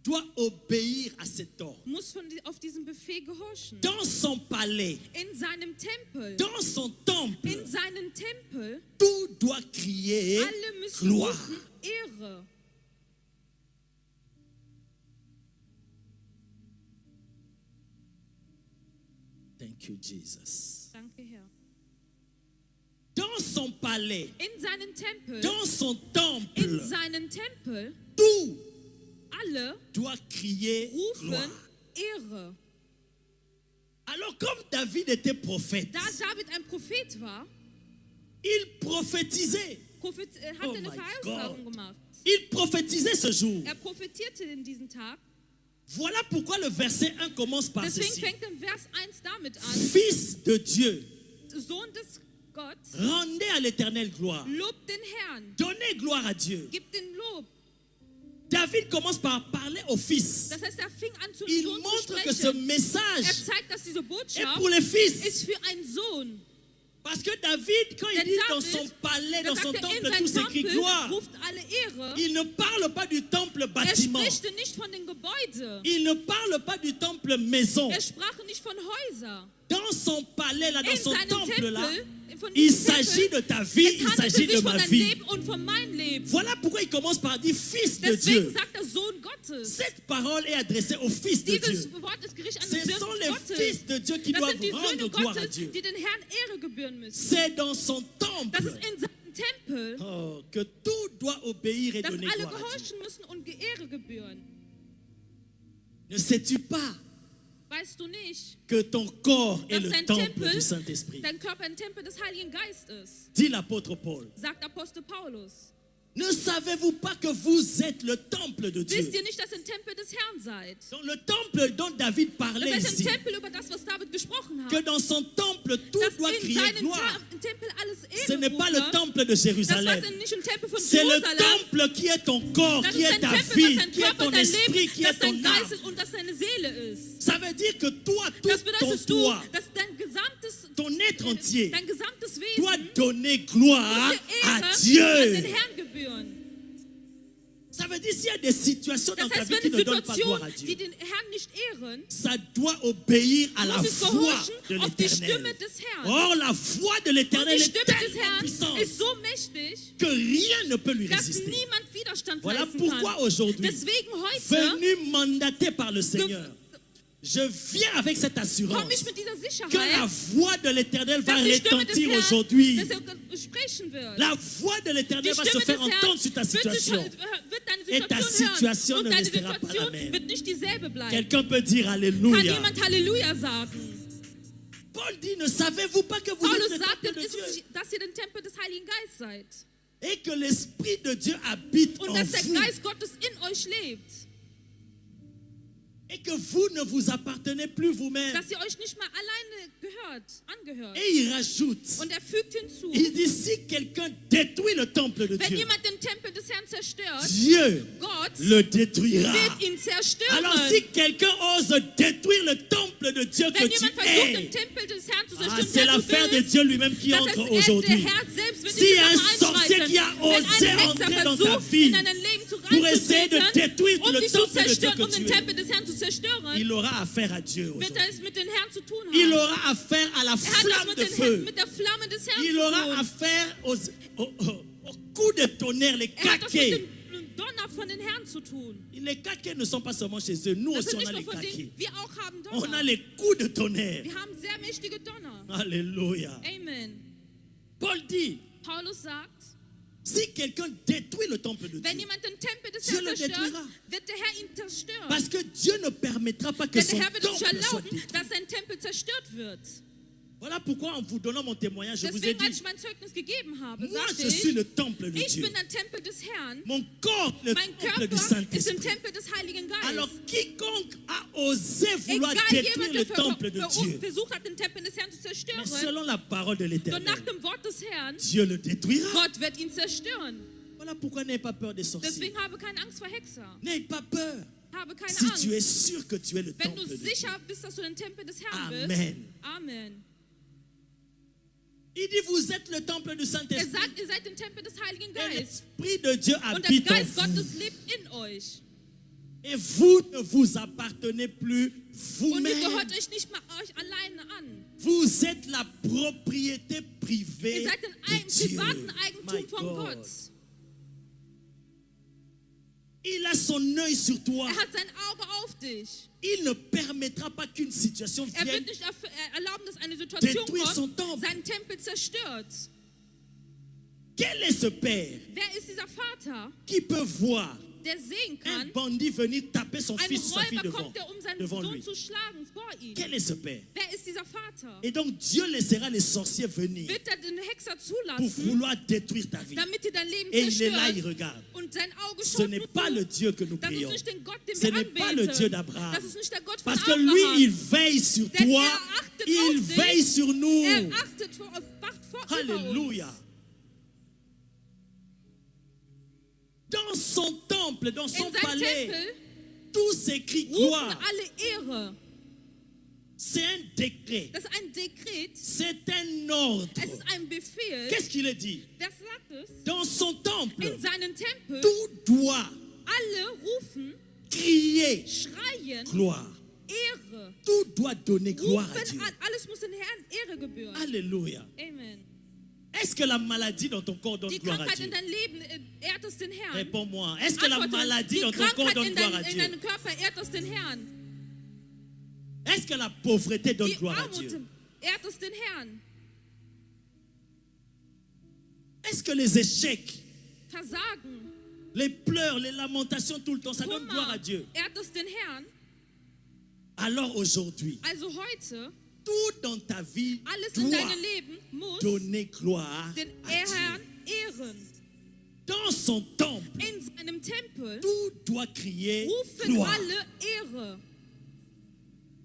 doit obéir à cet ordre.
muss auf diesen Befehl gehorchen.
Dans son palais,
In seinem Tempel,
dans son temple,
in seinem Tempel,
tout doit crier
alle müssen
gloire.
rufen Ehre.
Thank you, Jesus.
Danke, Herr.
Dans son palais,
In seinem Tempel,
dans son
in
temple,
seinem Tempel,
tout
alle
doit crier
rufen
gloire.
Ehre.
Alors comme David était prophète,
Da David ein Prophet war,
il prophétisait.
hat
Oh
er eine
my
Verheißung
God.
gemacht.
Il prophétisait ce jour.
Er prophetierte in diesem Tag.
Voilà pourquoi le verset 1 commence par
Deswegen
ceci.
fängt im Vers 1 damit an,
Fils de Dieu,
Sohn des Gott,
rendez à l'Éternel gloire.
lobt den Herrn,
Donnez gloire à Dieu.
gibt den Lob.
David commence par parler au fils.
Das heißt, er fing an zu
Il
Sohn zu
montre que ce
sprechen. Er
message
zeigt, dass diese
est
Botschaft
pour les fils.
ist für einen Sohn.
Parce que David, quand il
Denn
dit dans
David,
son palais,
Da
dans son
sagt er, in
temple, tout
seinem
s'écrit
Tempel
gloire.
ruft alle Ehre.
Il ne parle pas du temple
Er
bâtiment.
spricht nicht von den Gebäuden.
Il ne parle pas du temple maison.
Er sprach nicht von Häusern.
Dans son palais, là, dans
In
son
seinem
temple, là,
Tempel, von
il
diesem
s'agit
Tempel,
de ta vie,
es
il
handelt
s'agit de
sich von
ma
deinem
vie.
Leben und von meinem Leben.
Voilà pourquoi il commence par dire fils de
Deswegen
Dieu.
sagt er Sohn Gottes.
Cette parole est adressée aux fils de
Dieses
Dieu.
Wort ist gerichtet an
Ce
den
sont
Söhne
les
Gottes.
fils de Dieu qui
Das
doivent
sind die
rendre
Söhne
gloire à
Gottes,
Dieu.
die den Herrn Ehre gebühren müssen.
C'est dans son
Das
temple
ist in seinem Tempel,
que tout doit obéir et
dass
donner
alle
gloire à Dieu.
gehorchen müssen und Ehre gebühren.
Ne sais-tu pas
Weißt du nicht,
que ton corps est
dass
le
dein
temple
Tempel,
du Saint-Esprit?
dein Körper ein Tempel des Heiligen Geistes,
Dit l'apôtre Paul.
sagt Apostel Paulus.
Ne savez-vous pas que vous êtes le temple de Dieu?
Wisst ihr nicht, dass ihr ein Tempel des Herrn seid?
Donc, le temple dont David parlait
Das heißt
ici,
ein Tempel über das, was David gesprochen hat.
que dans son temple tout
Dass
doit
in
crier
seinem
gloire.
Tempel alles
Ce
Ehre
n'est pas le
rufe.
temple de
Das
Jérusalem.
war nicht ein Tempel von
C'est le
Jerusalem.
temple qui est ton corps,
Das
qui
ist
est
ein
ta
Tempel,
vie,
das dein
qui est
Körper,
ton
dein
esprit,
Leben,
qui
das
est ton
dein Geist
âme.
ist und das deine Seele ist.
Ça veut dire que toi, tout
Das
ton
bedeutet,
toi,
dass dein gesamtes,
ton être entier
dein gesamtes
doit
Wesen
donner gloire
diese
à
Ehre an den
Dieu.
Herrn gebühren.
Ça veut dire s'il y a des situations dans
Das
ta
heißt,
vie qui
wenn
ne donnent pas
Situationen,
gloire à
die
Dieu,
den Herrn nicht ehren,
ça doit obéir à la
muss es
voix
gehorchen
de
auf die
l'Éternel.
Stimme des Herrn.
Or, la voix de
Und
l'Éternel
die
est
Stimme des
tellement
Herrn
puissante
ist so mächtig,
que rien ne peut lui
dass
résister.
niemand Widerstand
Voilà
leisten
pourquoi
kann.
aujourd'hui,
Deswegen heute
venu mandaté par le Seigneur, je viens avec cette assurance
komme ich mit dieser
que la
Sicherheit,
voix de l'Éternel va
dass die Stimme des
retentir
Herrn,
aujourd'hui.
dass er sprechen wird.
La voix de
Die
l'Éternel va se
Stimme des
faire
Herrn
entendre sur ta
wird
situation.
deine
ta situation
Situation hören.
ne
Und deine
restera pas la
Situation
même.
wird nicht dieselbe bleiben.
Quelqu'un peut dire
Kann
Alléluia.
jemand Halleluja sagen?
Paul dit, ne savez-vous pas que vous
Paulus
êtes le
sagt,
temple de Dieu
dass ihr den Tempel des Heiligen Geistes seid.
et que l'Esprit de Dieu habite
Und
en
dass der
vous
Geist Gottes in euch lebt.
et que vous ne vous appartenez plus vous-même.
Dass ihr euch nicht mal alleine angehört.
Et il rajoute,
Und er fügt hinzu,
il dit, si quelqu'un détruit le temple de
wenn
Dieu,
jemand den Tempel des Herrn zerstört,
Dieu
Gott
le détruira.
wird ihn zerstören.
Alors si quelqu'un ose détruire le temple de Dieu que
Wenn
tu
jemand versucht, den
es,
Tempel des Herrn zu zerstören,
c'est
der du
l'affaire de
bist,
Dieu lui-même qui
das
entre
heißt,
aujourd'hui.
der Herr selbst wird
S'il y a un
diese Sache
sorcier
einschreiten.
qui a
Wenn
osé
ein
entrer
Hexer
dans ta
versucht,
vie
in dein Leben zu
pour essayer de
reinzutreten,
détruire
um
le
dich zu
temple de Dieu
zerstören,
que
um den
tu es,
Tempel des Herrn zu zerstören,
il aura affaire à Dieu
wird
aujourd'hui.
er es mit dem Herrn zu tun
Il
haben.
aura affaire à la
Er hat es
flamme
mit,
de feu.
mit der Flamme des Herrn
Il
zu
aura
tun.
affaire aux coups de tonnerre, les
Er hat das mit
caquets.
dem Donner von den Herrn zu tun.
Les caquets ne sont pas seulement chez eux, nous
Das
aussi
sind
on a
nicht
les
nur von
caquets.
denen, wir auch haben
On a
Donner.
les coups de tonnerre.
Wir haben sehr mächtige Donner.
Alléluia.
Amen.
Paul dit,
Paulus sagt,
si quelqu'un détruit le temple de
wenn
Dieu,
jemand den Tempel des
Dieu
Herrn
le
zerstört,
détruira.
wird der Herr ihn zerstören.
parce que Dieu ne permettra pas que
Denn
son
der Herr wird es nicht
temple soit
erlauben,
détruit.
dass sein Tempel zerstört wird.
Voilà pourquoi en vous donnant mon témoignage, je vous ai
Deswegen, als
dit,
ich mein Zeugnis gegeben habe,
moi
sagte
je suis
ich,
le temple de
ich
Dieu.
bin ein Tempel des Herrn.
Mon corps, le
Mein
temple du
Körper ist ein
Saint-Esprit.
Tempel des Heiligen
Alors
Geistes.
quiconque a osé vouloir
Egal
détruire
jemand,
le
der
temple de Dieu,
versucht hat, den Tempel des Herrn zu
mais
zerstören,
selon la parole de
so
l'Éternel,
nach dem Wort des Herrn,
Dieu le détruira.
Gott wird ihn zerstören.
Voilà pourquoi n'aie pas peur des sorciers.
Deswegen habe keine Angst vor Hexer.
N'aie pas peur.
Habe keine
Si
Angst.
tu es sûr que tu es le
Wenn du
temple de Dieu.
sicher bist, dass du den Tempel des Herrn
Amen.
bist. Amen.
Il dit, vous êtes le temple du
Er
Saint-Esprit.
sagt, ihr seid den Tempel des Heiligen
Et
Geistes.
l'Esprit de Dieu
Und der
habite en
Geist
vous.
Gottes lebt in euch.
Et vous ne vous appartenez plus
Und ihr
vous-même.
gehört euch nicht mal euch alleine an.
Vous êtes la propriété
Ihr
privée
seid
de
ein
Dieu.
privaten
My
Eigentum von
God.
Gott.
Il a son œil sur toi.
Er hat sein Auge auf dich.
Il ne permettra pas qu'une situation
Er
vienne
wird nicht erlauben, dass eine Situation
détruire son
kommt,
temple.
seinen Tempel zerstört.
Quel est ce Père
Wer ist dieser Vater,
qui peut voir
der sehen
un
kann,
bandit venir taper son
ein
fils ou sa fille
Räuber
devant,
kommt, der seinen
devant
Sohn
lui?
zu schlagen vor ihm?
Quel est ce Père?
Wer ist dieser Vater?
Et donc Dieu laissera les sorciers venir
Wird er den Hexer
pour
zulassen,
vouloir détruire ta vie.
damit ihr dein Leben
Et il est là, il
zerstört?
regarde.
Und sein Auge
Ce
schaut
n'est
nur
pas
zu.
le Dieu que nous
Das ist
prions.
nicht den Gott, den
Ce
wir
n'est pas le Dieu
anbeten.
d'Abraham.
Das ist nicht der Gott von
Parce que
Abraham.
lui, il veille sur
Denn
toi.
er achtet
Il
auf dich.
veille sur nous.
Er achtet wacht vor über uns.
Alléluia. Dans son temple, dans son
In sein
palais,
Tempel
tout s'écrit
rufen
gloire.
alle Ehre.
C'est un décret.
Das ist ein Dekret.
C'est un ordre.
Es ist ein Befehl.
Qu'est-ce qu'il est dit?
Wer sagt es?
Dans son temple,
In seinen Tempel
tout doit
alle rufen,
crier
schreien,
gloire.
Ehre.
Tout doit donner gloire à
Rufen
Dieu.
an. Alles muss den Herrn Ehre gebühren.
Alléluia.
Amen.
Est-ce que la maladie dans ton corps donne
Die
gloire à
Krankheit
Dieu?
in dein Leben ehrt es den Herrn.
Réponds-moi. Est-ce que la
Antworte,
maladie
die
dans ton corps
Krankheit
donne
in,
gloire à
in
Dieu?
deinem Körper ehrt es den Herrn.
Est-ce que la pauvreté donne
Die
gloire à
Armut
Dieu?
ehrt es den Herrn.
Est-ce que les échecs,
Versagen,
les pleurs, les lamentations tout le temps, ça donne gloire à
Kummer
Dieu?
ehrt es den Herrn.
Alors aujourd'hui,
Also heute,
tout dans ta vie
alles in
doit
deinem Leben muss
donner gloire
den
à
Herrn
Dieu.
ehren.
Dans son temple,
In seinem Tempel
tout doit crier
rufen
gloire.
alle Ehre.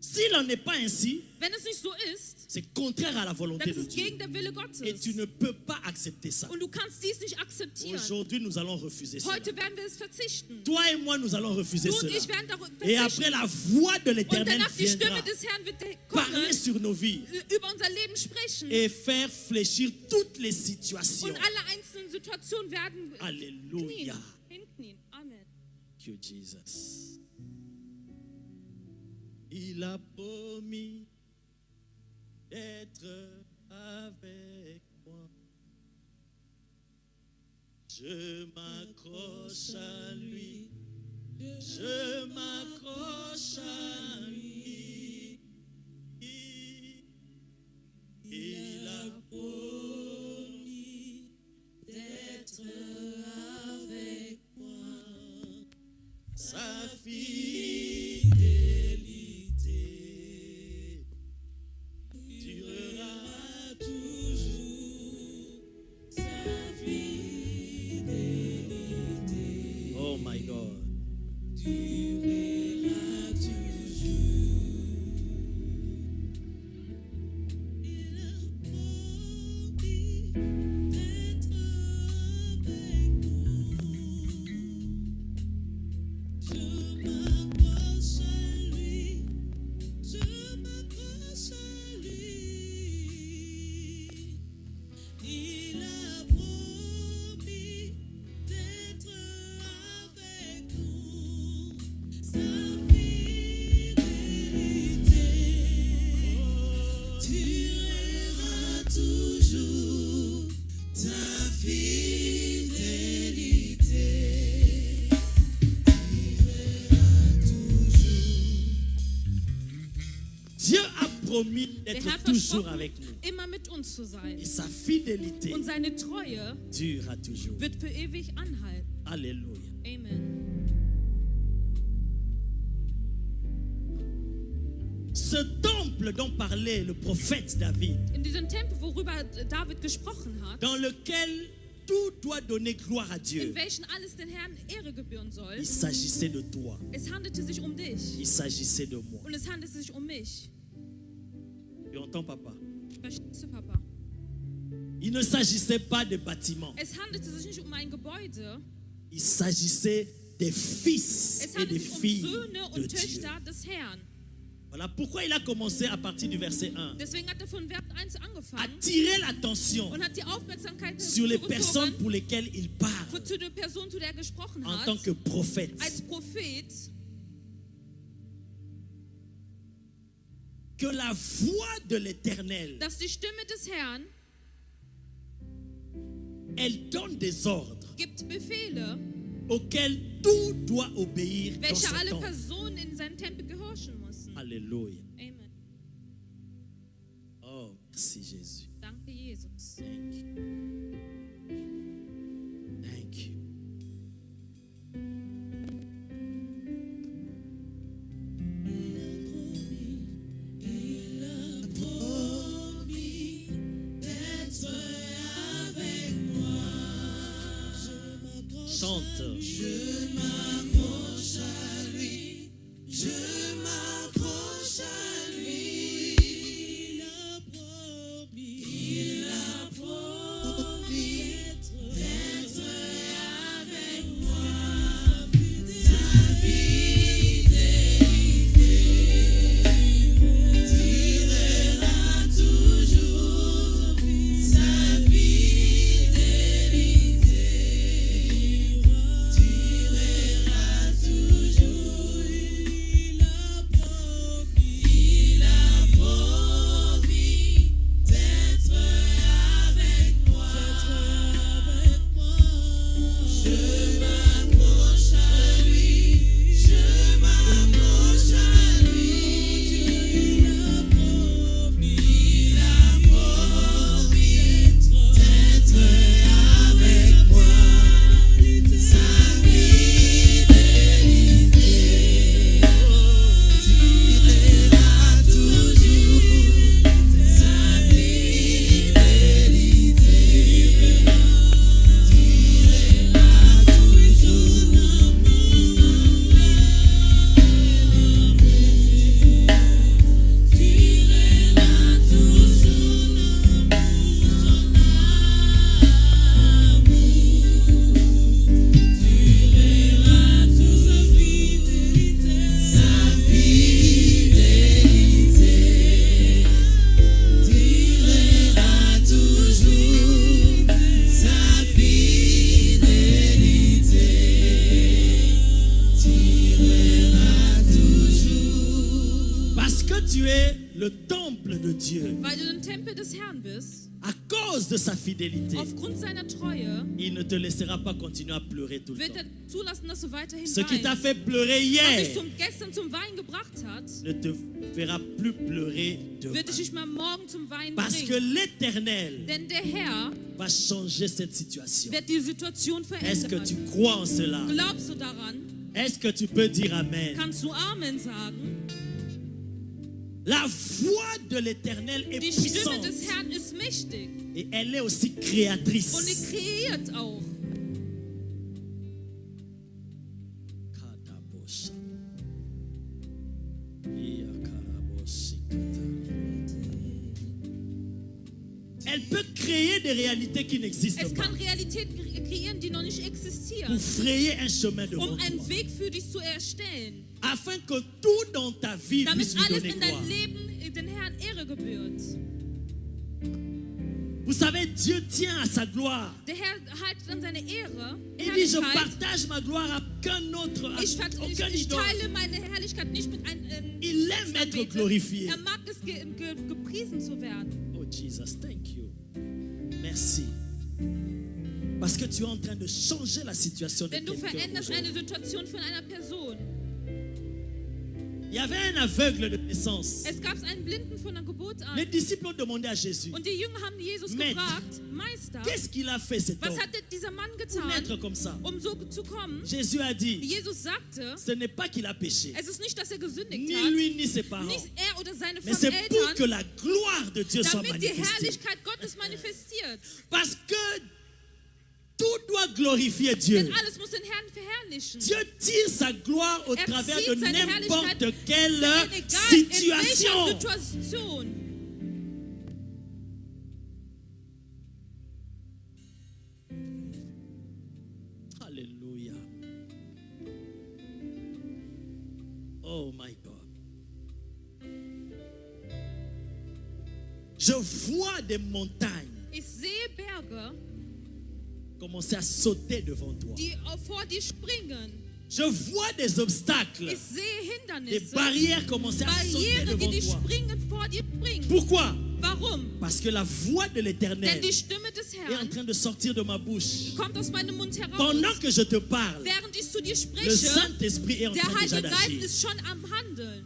S'il n'en est pas ainsi,
Wenn es nicht so ist,
c'est contraire à la volonté
dann
de
ist es
Dieu.
gegen den Wille
Et
Gottes.
tu ne peux pas accepter ça.
Und du kannst dies nicht akzeptieren.
Aujourd'hui, nous allons refuser cela.
Heute werden wir es verzichten.
Toi et moi, nous allons refuser
Du und
cela.
ich werden darüber
Et
verzichten.
après, la voix de
Und
l'Éternel
danach die
viendra
Stimme des Herrn wird
parler
kommen,
sur nos vies
über unser Leben sprechen.
et faire fléchir toutes les situations.
Und alle einzelnen Situationen werden
Alléluia.
hinknien. Amen.
Thank you, Jesus. Il a promis d'être avec moi. Je m'accroche à lui. Je m'accroche à lui. Il a promis d'être avec moi. Sa fidélité durera toujours. Sa fidélité, oh my God, durera toujours. Il a promis d'être avec nous. Je m'accroche à lui, je m'accroche à lui. Il a promis d'être avec nous. Sa fidélité durera toujours. Sa fidélité Dieu a promis
Der
d'être
Herr
toujours
versprochen,
avec nous.
immer mit uns zu sein.
Et sa fidélité
Und seine Treue
durera toujours.
wird für ewig anhalten.
Alléluia.
Amen.
Ce temple dont parlait le prophète David,
In diesem Tempel, worüber David gesprochen hat,
dans lequel tout doit donner gloire à
in
Dieu,
welchen alles den Herrn Ehre gebühren soll,
il s'agissait de toi,
es handelte sich um dich.
il s'agissait de moi.
Und es handelte sich um mich.
Tu entends, papa?
Verstehst du, Papa?
Il ne s'agissait pas de bâtiments,
Es handelte sich nicht um ein Gebäude,
il s'agissait des fils
es
et des
handelte sich um
filles
Söhne
de
und
Dieu.
Töchter des Herrn.
Voilà pourquoi il a commencé à partir du verset 1
Deswegen hat er von Vers 1
à
angefangen
tirer l'attention
und hat die Aufmerksamkeit
sur les personnes
zugezogen
pour lesquelles il parle
zu der Person, zu der er gesprochen
en
hat,
tant que prophète.
als Prophet,
Que la voix de l'Éternel,
dass die Stimme des Herrn
elle donne des ordres
gibt Befehle,
auxquels tout doit obéir dans
welche
ce
alle
temple.
Personen in seinem Tempel gehorchen müssen.
Alléluia.
Amen.
Oh, merci Jésus.
Danke, Jesus.
Thank you. Thank you. Il a promis d'être avec moi. Chante. Je m'accroche à lui. Je m'accroche à lui. Il a promis tu es le temple de Dieu,
weil du ein Tempel des Herrn bist,
à cause de sa fidélité,
aufgrund seiner Treue,
il ne te laissera pas continuer à pleurer tout le
wird
temps.
er zulassen, dass du weiterhin
Ce qui t'a
weinst.
fait pleurer
Was
hier
dich gestern zum Weinen gebracht hat,
ne te fera plus pleurer demain.
wird dich nicht mehr morgen zum Weinen
Parce que
bringen.
l'Éternel
Denn der Herr
va changer cette situation.
wird die Situation
Est-ce que
verändern.
tu crois en cela?
Glaubst du daran?
Est-ce que tu peux dire Amen?
Kannst du Amen sagen?
La voix de l'Éternel est
Die Stimme
puissante
des Herrn ist mächtig
et elle est aussi
und
créatrice.
die kreiert auch.
Elle peut créer des réalités qui n'existent
Es
pas
kann Realitäten kreieren, die noch nicht
pour
existieren,
frayer un chemin devant
um
toi,
einen Weg für dich zu erstellen,
afin que tout dans ta vie
damit
puisse lui
alles
donner
in
gloire.
deinem Leben den Herrn Ehre gebührt.
Vous savez, Dieu tient à sa gloire.
Der Herr haltet an seine Ehre,
Il dit, je
Herrlichkeit.
partage ma gloire à aucun autre, à aucun
Ich
idole.
teile meine Herrlichkeit nicht mit einem
Il aime être glorifié.
Er mag es gepriesen zu werden.
Oh Jesus, thank you. Merci. Parce que tu es en train de changer la situation de
Denn du
quelqu'un
veränderst
aujourd'hui.
eine Situation von einer Person.
Il y avait un aveugle de naissance.
Es gab einen Blinden von der Geburt an.
Les disciples ont demandé à Jésus,
Und die Jünger haben Jesus
Maître,
gefragt, Meister,
qu'est-ce qu'il a fait cet
was
homme
hat dieser Mann
pour
getan,
naître comme ça?
um so zu kommen?
Jésus a dit,
Jesus sagte,
ce n'est pas qu'il a péché,
es ist nicht, dass er gesündigt
ni
hat,
lui ni ses parents,
nicht er oder seine
mais c'est pour que
Eltern,
la gloire de Dieu soit
damit die
manifestée.
Herrlichkeit Gottes manifestiert.
Parce que tout doit glorifier Dieu.
Denn alles muss den Herrn verherrlichen.
Dieu tire sa gloire au travers de
zieht seine
n'importe
Herrlichkeit
quelle
Egal in welcher
situation.
Situation.
Alléluia. Oh my God. Je vois des montagnes
Ich sehe Berge,
commencer à sauter devant toi.
die vor dir springen.
Je vois des obstacles,
Ich sehe
des
Hindernisse,
barrières commencer à sauter
Barrieren,
devant
die
toi.
vor dir springen.
Pourquoi?
Warum?
Parce que la voix de
Denn
l'Éternel
die Stimme des
est en
Herrn
train de sortir de ma bouche.
kommt aus meinem Mund heraus.
Pendant que je te parle,
Während ich zu dir
le
spreche,
Saint-Esprit est en
der
train déjà
Heilige Geist
d'agir.
ist schon am Handeln.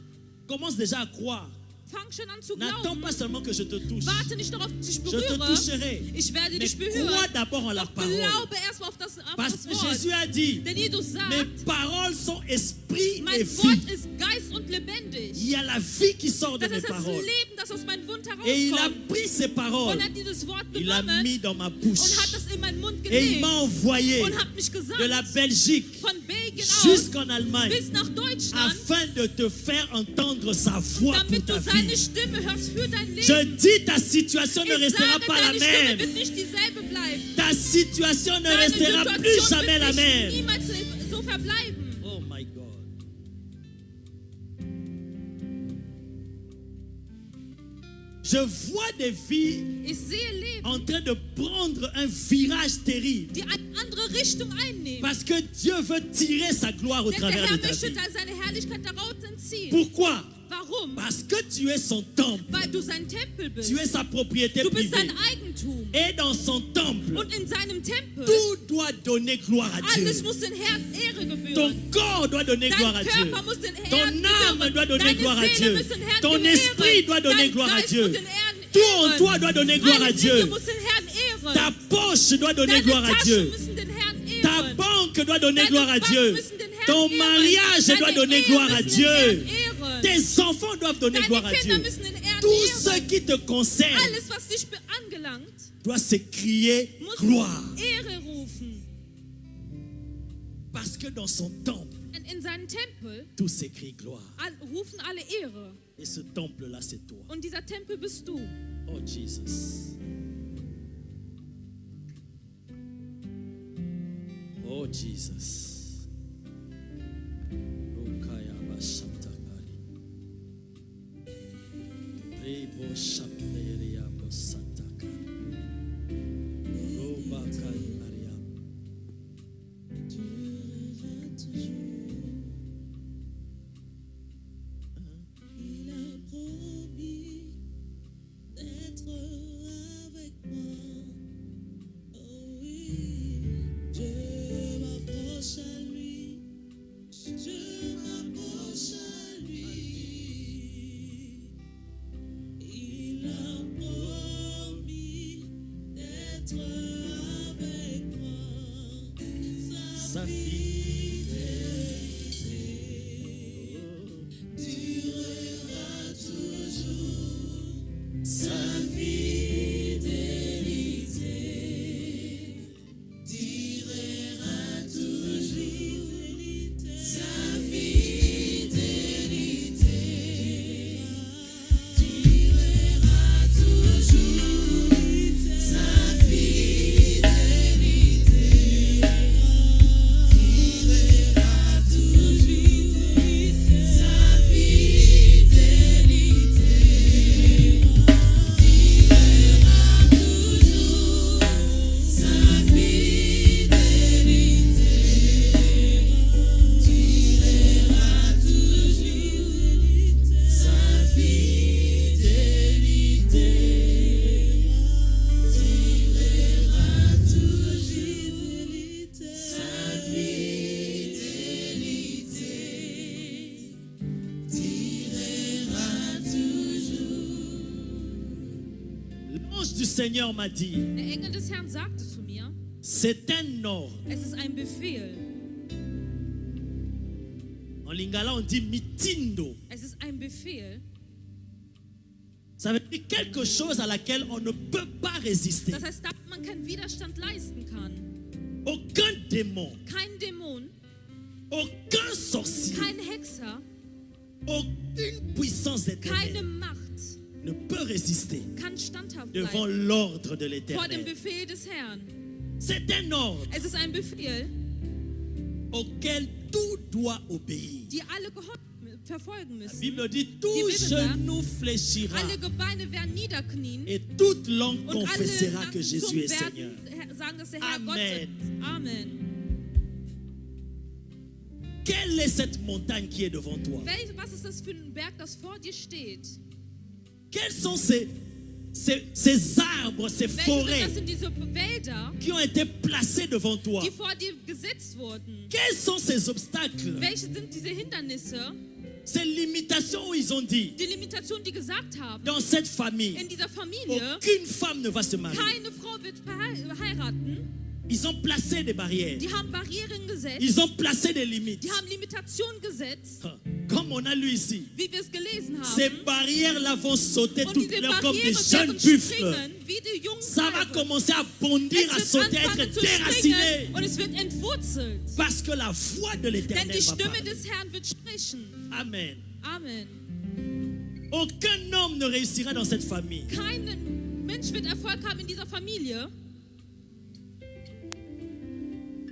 Commence déjà à croire.
Fang schon an zu
N'attends
glauben.
pas seulement que je te touche.
Warte nicht darauf, dass ich dich
Je te
berühre.
toucherai.
Ich werde
Mais
dich
crois
berühren.
d'abord en la
Doch
parole.
glaube erstmal auf das
Parce que
Wort.
Jésus a dit,
Denn Jesus
mes
sagt,
paroles sont esprit et
mein
vie.
Wort ist Geist und lebendig.
Il y a la vie qui sort de
Das
mes
ist das
paroles.
Leben, das aus meinem Mund
Et il a
herauskommt.
pris ces paroles,
Und hat dieses Wort
il l'a
genommen
mis dans ma
und hat
bouche.
das in meinen Mund
Et il
gelegt
m'a envoyé
und hat mich gesandt
de la Belgique
von Belgien aus
jusqu'en Allemagne
bis nach Deutschland,
afin de te faire entendre sa voix pour
damit
ta
du seine
vie.
Stimme hörst für dein
Je
Leben.
dis, ta situation ne
Ich
restera
sage,
pas la
deine Stimme
même.
wird nicht dieselbe bleiben.
Ta situation ne
Deine
restera plus
Situation
jamais la
wird
même.
nicht niemals so verbleiben.
Oh my God. Je vois des vies
Ich sehe Leben,
en train de prendre un virage terrible.
die eine andere Richtung einnehmen.
Parce que Dieu veut tirer sa gloire au
Denn der
travers
Herr
de ta
möchte
vie.
seine Herrlichkeit daraus entziehen.
Pourquoi?
Warum?
Parce que tu es son temple.
Weil du sein Tempel bist.
Tu es sa propriété
Du bist
privée.
sein Eigentum.
Et dans son temple,
Und in seinem Tempel,
tout doit donner gloire à Dieu.
alles muss den Herrn Ehre
Ton
gebühren.
corps doit donner
Dein
gloire à Dieu.
Körper muss den Herrn
Ton âme
ehren.
doit donner
Deine
gloire à
Seele
Dieu.
muss den Herrn
Ton
ehren.
esprit doit donner
Dein
gloire à
Geist
Dieu.
muss den Herrn
Tout en
ehren.
toi doit donner gloire à
Alles in
Dieu.
dir muss den Herrn ehren.
Ta poche doit donner
Deine
gloire à
Taschen
Dieu.
müssen den Herrn
Ta
ehren.
banque doit donner
Deine
gloire à
Bank
Dieu.
müssen den Herrn
Ton
ehren.
mariage
Deine
doit donner
Ehen
gloire à
müssen den
Dieu.
Herrn ehren.
Tes enfants doivent donner
Deine
gloire à
Kinder
Dieu.
müssen den Herrn
Tout ce
ehren.
qui te concerne
Alles, was dich angelangt,
doit s'écrier
muss
gloire.
Ehre rufen.
Parce que dans son temple,
In seinem Tempel
tout s'écrit gloire.
rufen alle Ehre.
Et ce temple-là, c'est toi.
Und dieser Tempel bist du.
Oh Jesus. Oh Jesus. Rokaya bashatakari. Rebo shapneria bosataka. Robakanaria.
Il a
du Seigneur m'a dit,
Der Engel des Herrn sagte zu mir,
c'est un ordre.
es ist ein Befehl.
En lingala, on dit mitindo.
Es ist ein Befehl.
Ça veut dire quelque chose à laquelle on ne peut pas résister.
Das heißt, dass man keinen Widerstand leisten kann.
Aucun démon,
Kein Dämon,
aucun sorcier,
kein Hexer,
aucune puissance
keine
éternelle
Macht
ne peut résister
kann standhaft
devant
bleiben
l'ordre de
vor dem
l'Éternel.
Befehl des Herrn.
C'est un ordre
Es ist ein Befehl,
auquel tout doit obéir.
die alle verfolgen
La
müssen.
Bible dit tout
Die Bibel sagt,
genou fléchira
Alle Gebeine werden niederknien
et toute langue
und alle
confessera que
Nacken
Jésus est Seigneur.
werden sagen, dass der Herr
Amen.
Gott ist. Amen.
Quelle est cette montagne qui est devant toi?
Was ist das für ein Berg, das vor dir steht?
Quels sont ces arbres, ces forêts
Das sind diese Wälder,
qui ont été placés devant toi?
die vor dir gesetzt wurden.
Quels sont ces obstacles?
Welche sind diese Hindernisse,
Ces limitations où ils ont dit,
die Limitationen, die gesagt haben,
dans cette famille,
in dieser Familie,
aucune femme ne va se marier.
keine Frau wird heiraten.
Ils ont placé des barrières.
Die haben Barrieren gesetzt,
Ils ont placé des limites.
die haben Limitationen gesetzt,
Comme on a lu ici,
wie wir es gelesen
ces
haben.
barrières-là vont sauter
Und
toutes
diese
l'heure comme des
Barrieren
jeunes
werden
buffles.
springen, wie die jungen
Ça va
Treibe.
commencer à bondir, à
Es
sauter,
wird
à
anfangen
être
zu
déraciné.
springen und es wird entwurzelt.
Parce que la voix de
Denn
l'Éternel
die
va
Stimme
parler.
des Herrn wird sprechen.
Amen.
Amen.
Aucun homme ne réussira dans cette famille.
Kein Mensch wird Erfolg haben in dieser Familie.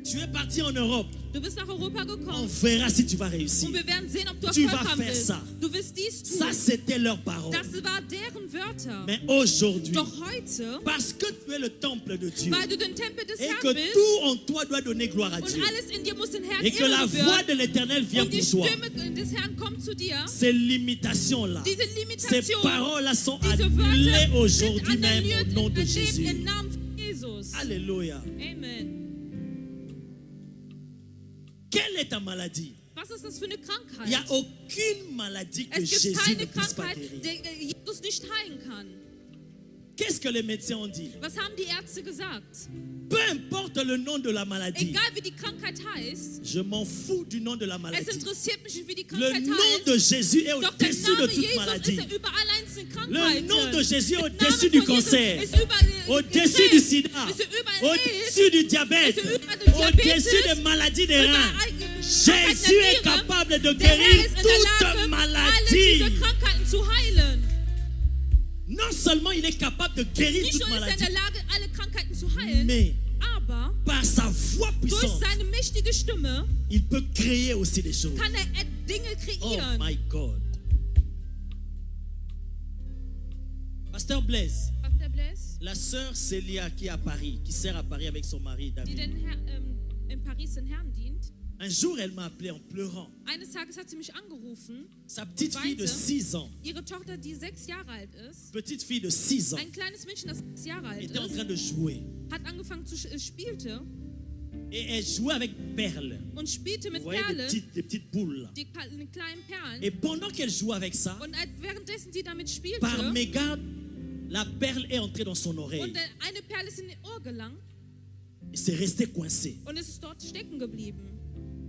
Tu es parti en Europe.
Du bist nach Europa
On
gekommen
verra si tu vas réussir.
und wir werden sehen, ob du
Tu
Erfolg
vas
haben
faire
willst.
ça.
Du wirst dies tun.
Ça, c'était leur parole.
Das war deren Wörter.
Mais aujourd'hui,
Doch heute,
parce que tu es le temple de Dieu
weil du den Tempel des
et
Herrn
que
bist
tout en toi doit donner gloire à
und
Dieu
alles in dir muss den Herrn
et que la
ehren
voix
wird
de l'Éternel vient
und die
pour toi,
Stimme des Herrn kommt zu dir,
ces limitations-là,
diese
ces
Limitation,
paroles-là sont
diese
annulées
Wörter sind
aujourd'hui même
annulliert
au nom de
im
Jésus.
Namen von Jesus.
Alléluia.
Amen.
Quelle est ta maladie?
Was ist das für eine
Il n'y a
Krankheit?
aucune maladie que
Es gibt
Jésus ne
keine
puisse pas
Krankheit,
guérir.
die Jesus nicht heilen kann.
Qu'est-ce que les médecins ont dit?
Was haben die Ärzte gesagt?
Peu importe le nom de la maladie,
Egal wie die Krankheit heißt,
je m'en fous du nom de la
es
maladie.
interessiert mich nicht, wie die
Le
Krankheit
nom
heißt.
de Jésus est
Doch der
au-dessus de
Name
toute
Jesus
maladie.
ist ja über alle einzelnen
Le
Krankheiten.
nom de Jésus est
Der
au-dessus
Name
du
von Jesus
cancer,
ist über
au-dessus
Krebs,
du sida,
ist über AIDS,
au-dessus du diabète,
ist über den
au-dessus
Diabetes,
des maladies des
über
reins.
Krankheiten
Jésus
der
est
Niere.
capable de
Der Herr
guérir
ist in der
toute
Lage, alle
maladie.
diese Krankheiten zu heilen.
Non seulement il est capable de guérir
Nicht
toute
nur ist er in
maladie,
der Lage, alle Krankheiten zu heilen,
mais
aber
par sa voix
durch
puissante,
seine mächtige Stimme
il peut créer aussi des choses.
kann er Dinge
Oh
kreieren.
my God. Pasteur Blaise,
Pastor Blaise,
la sœur Célia qui est à Paris, qui sert à Paris avec son mari
die
David.
in Paris den Herrn dient,
Un jour, elle m'a appelé en pleurant.
eines Tages hat sie mich angerufen,
Sa petite fille de 6 ans,
ihre Tochter, die 6 Jahre alt ist,
petite fille de 6 ans,
ein kleines Mädchen, das 6 Jahre alt
était en train
ist,
de jouer.
hat angefangen zu spielte
Et elle jouait avec perles.
und spielte
Vous
mit
voyez
Perlen,
des petites boules là.
die kleinen Perlen.
Et pendant qu'elle jouait avec ça,
Und währenddessen sie damit spielte,
par mégarde, la perle est entrée dans son oreille.
und eine Perle ist in ihr Ohr gelangt
Et c'est resté coincé.
und es ist dort stecken geblieben.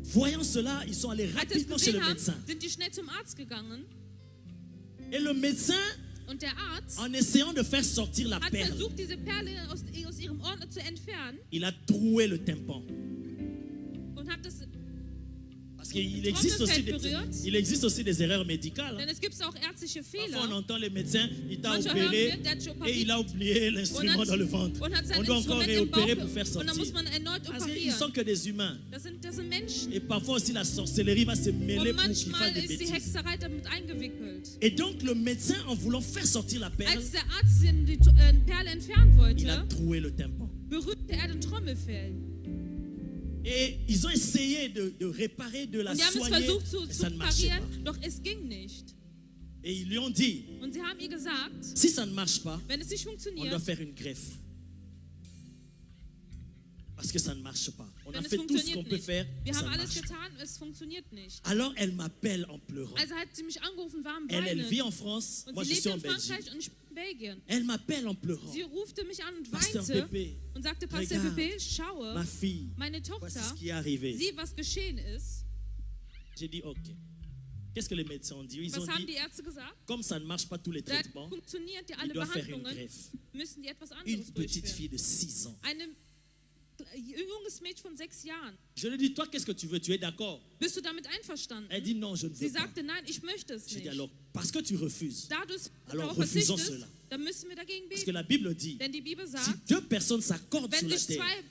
Voyant cela, ils sont allés
Als sie es
rapidement chez le
gesehen haben,
médecin.
sind die schnell zum Arzt gegangen
Et le médecin,
und der Arzt
en essayant de faire sortir la
hat
perle,
versucht, diese Perle aus ihrem Ohr zu entfernen
il a troué le tympan.
und hat das,
Parce qu'il existe aussi il existe aussi des erreurs médicales.
denn es gibt auch ärztliche
Parfois, on
Fehler.
entend les médecins, il t'a
Manche hören
opéré
wir, der hat sich
et il a
operiert
oublié l'instrument dans le ventre.
und hat sein
On doit encore
Instrument im Bauch
réopérer pour faire
und dann muss
sortir.
man erneut
Parce qu'ils
operieren.
sont que des humains.
Das sind Menschen.
Et parfois aussi la sorcellerie va se mêler
Und
pour qu'ils fassent
manchmal
des
ist die
bêtises.
Hexerei damit eingewickelt.
Et donc le médecin, en voulant faire sortir la perle,
Als der Arzt die Perle entfernen
il a
wollte,
troué le tympan.
berührte er den Trommelfell.
Et ils ont essayé de réparer, de la
Und die haben es
soigner,
versucht zu
mais ça ne marchait
parieren,
pas.
doch es ging nicht.
Et ils lui ont dit,
Und sie haben ihr gesagt,
si ça ne marche pas,
wenn es nicht
on doit
funktioniert,
faire une greffe. Parce que ça ne marche pas. On a
Denn es
fait tout ce qu'on
funktioniert
peut
nicht.
faire.
Wir
Ça
haben
ne
alles
marche pas.
getan, es funktioniert nicht.
Alors elle m'appelle en pleurant.
Also hat sie mich angerufen, war am
Elle vit
Weinen.
en France.
Und
Moi,
sie
je
lebt
suis en
in
Belgique.
Frankreich und ich bin in Belgien.
Elle m'appelle en pleurant.
Sie rufte mich an und
Pasteur
weinte
Pépé,
und sagte, Pastor
regarde,
Pepe, schaue,
ma fille,
meine
voici
Tochter,
ce qui est arrivé.
sieh, was geschehen ist.
J'ai dit, ok. Qu'est-ce que les médecins ont dit? Ils ont
Was haben
dit,
die Ärzte gesagt?
comme ça ne marche pas tous les
Da
traitements,
funktioniert ja
il
alle
doit faire une
Behandlungen,
greffe.
müssen die etwas
Une
anderes
petite
durchführen.
fille de 6 ans.
Ein junges Mädchen von 6 Jahren.
Je lui ai dit, toi, qu'est-ce que tu veux? Tu es d'accord?
Bist du damit einverstanden?
Elle dit, non, je ne
Sie
veux pas.
sagte, nein, ich möchte es
J'ai dit,
nicht.
alors, parce que tu refuses.
Da du
Alors,
darauf
refusons
verzichtest,
cela.
dann müssen wir dagegen
Parce que
beten.
la Bible dit,
Denn die Bibel
si
sagt,
2 personnes s'accordent
wenn
sur la
sich
terre,
zwei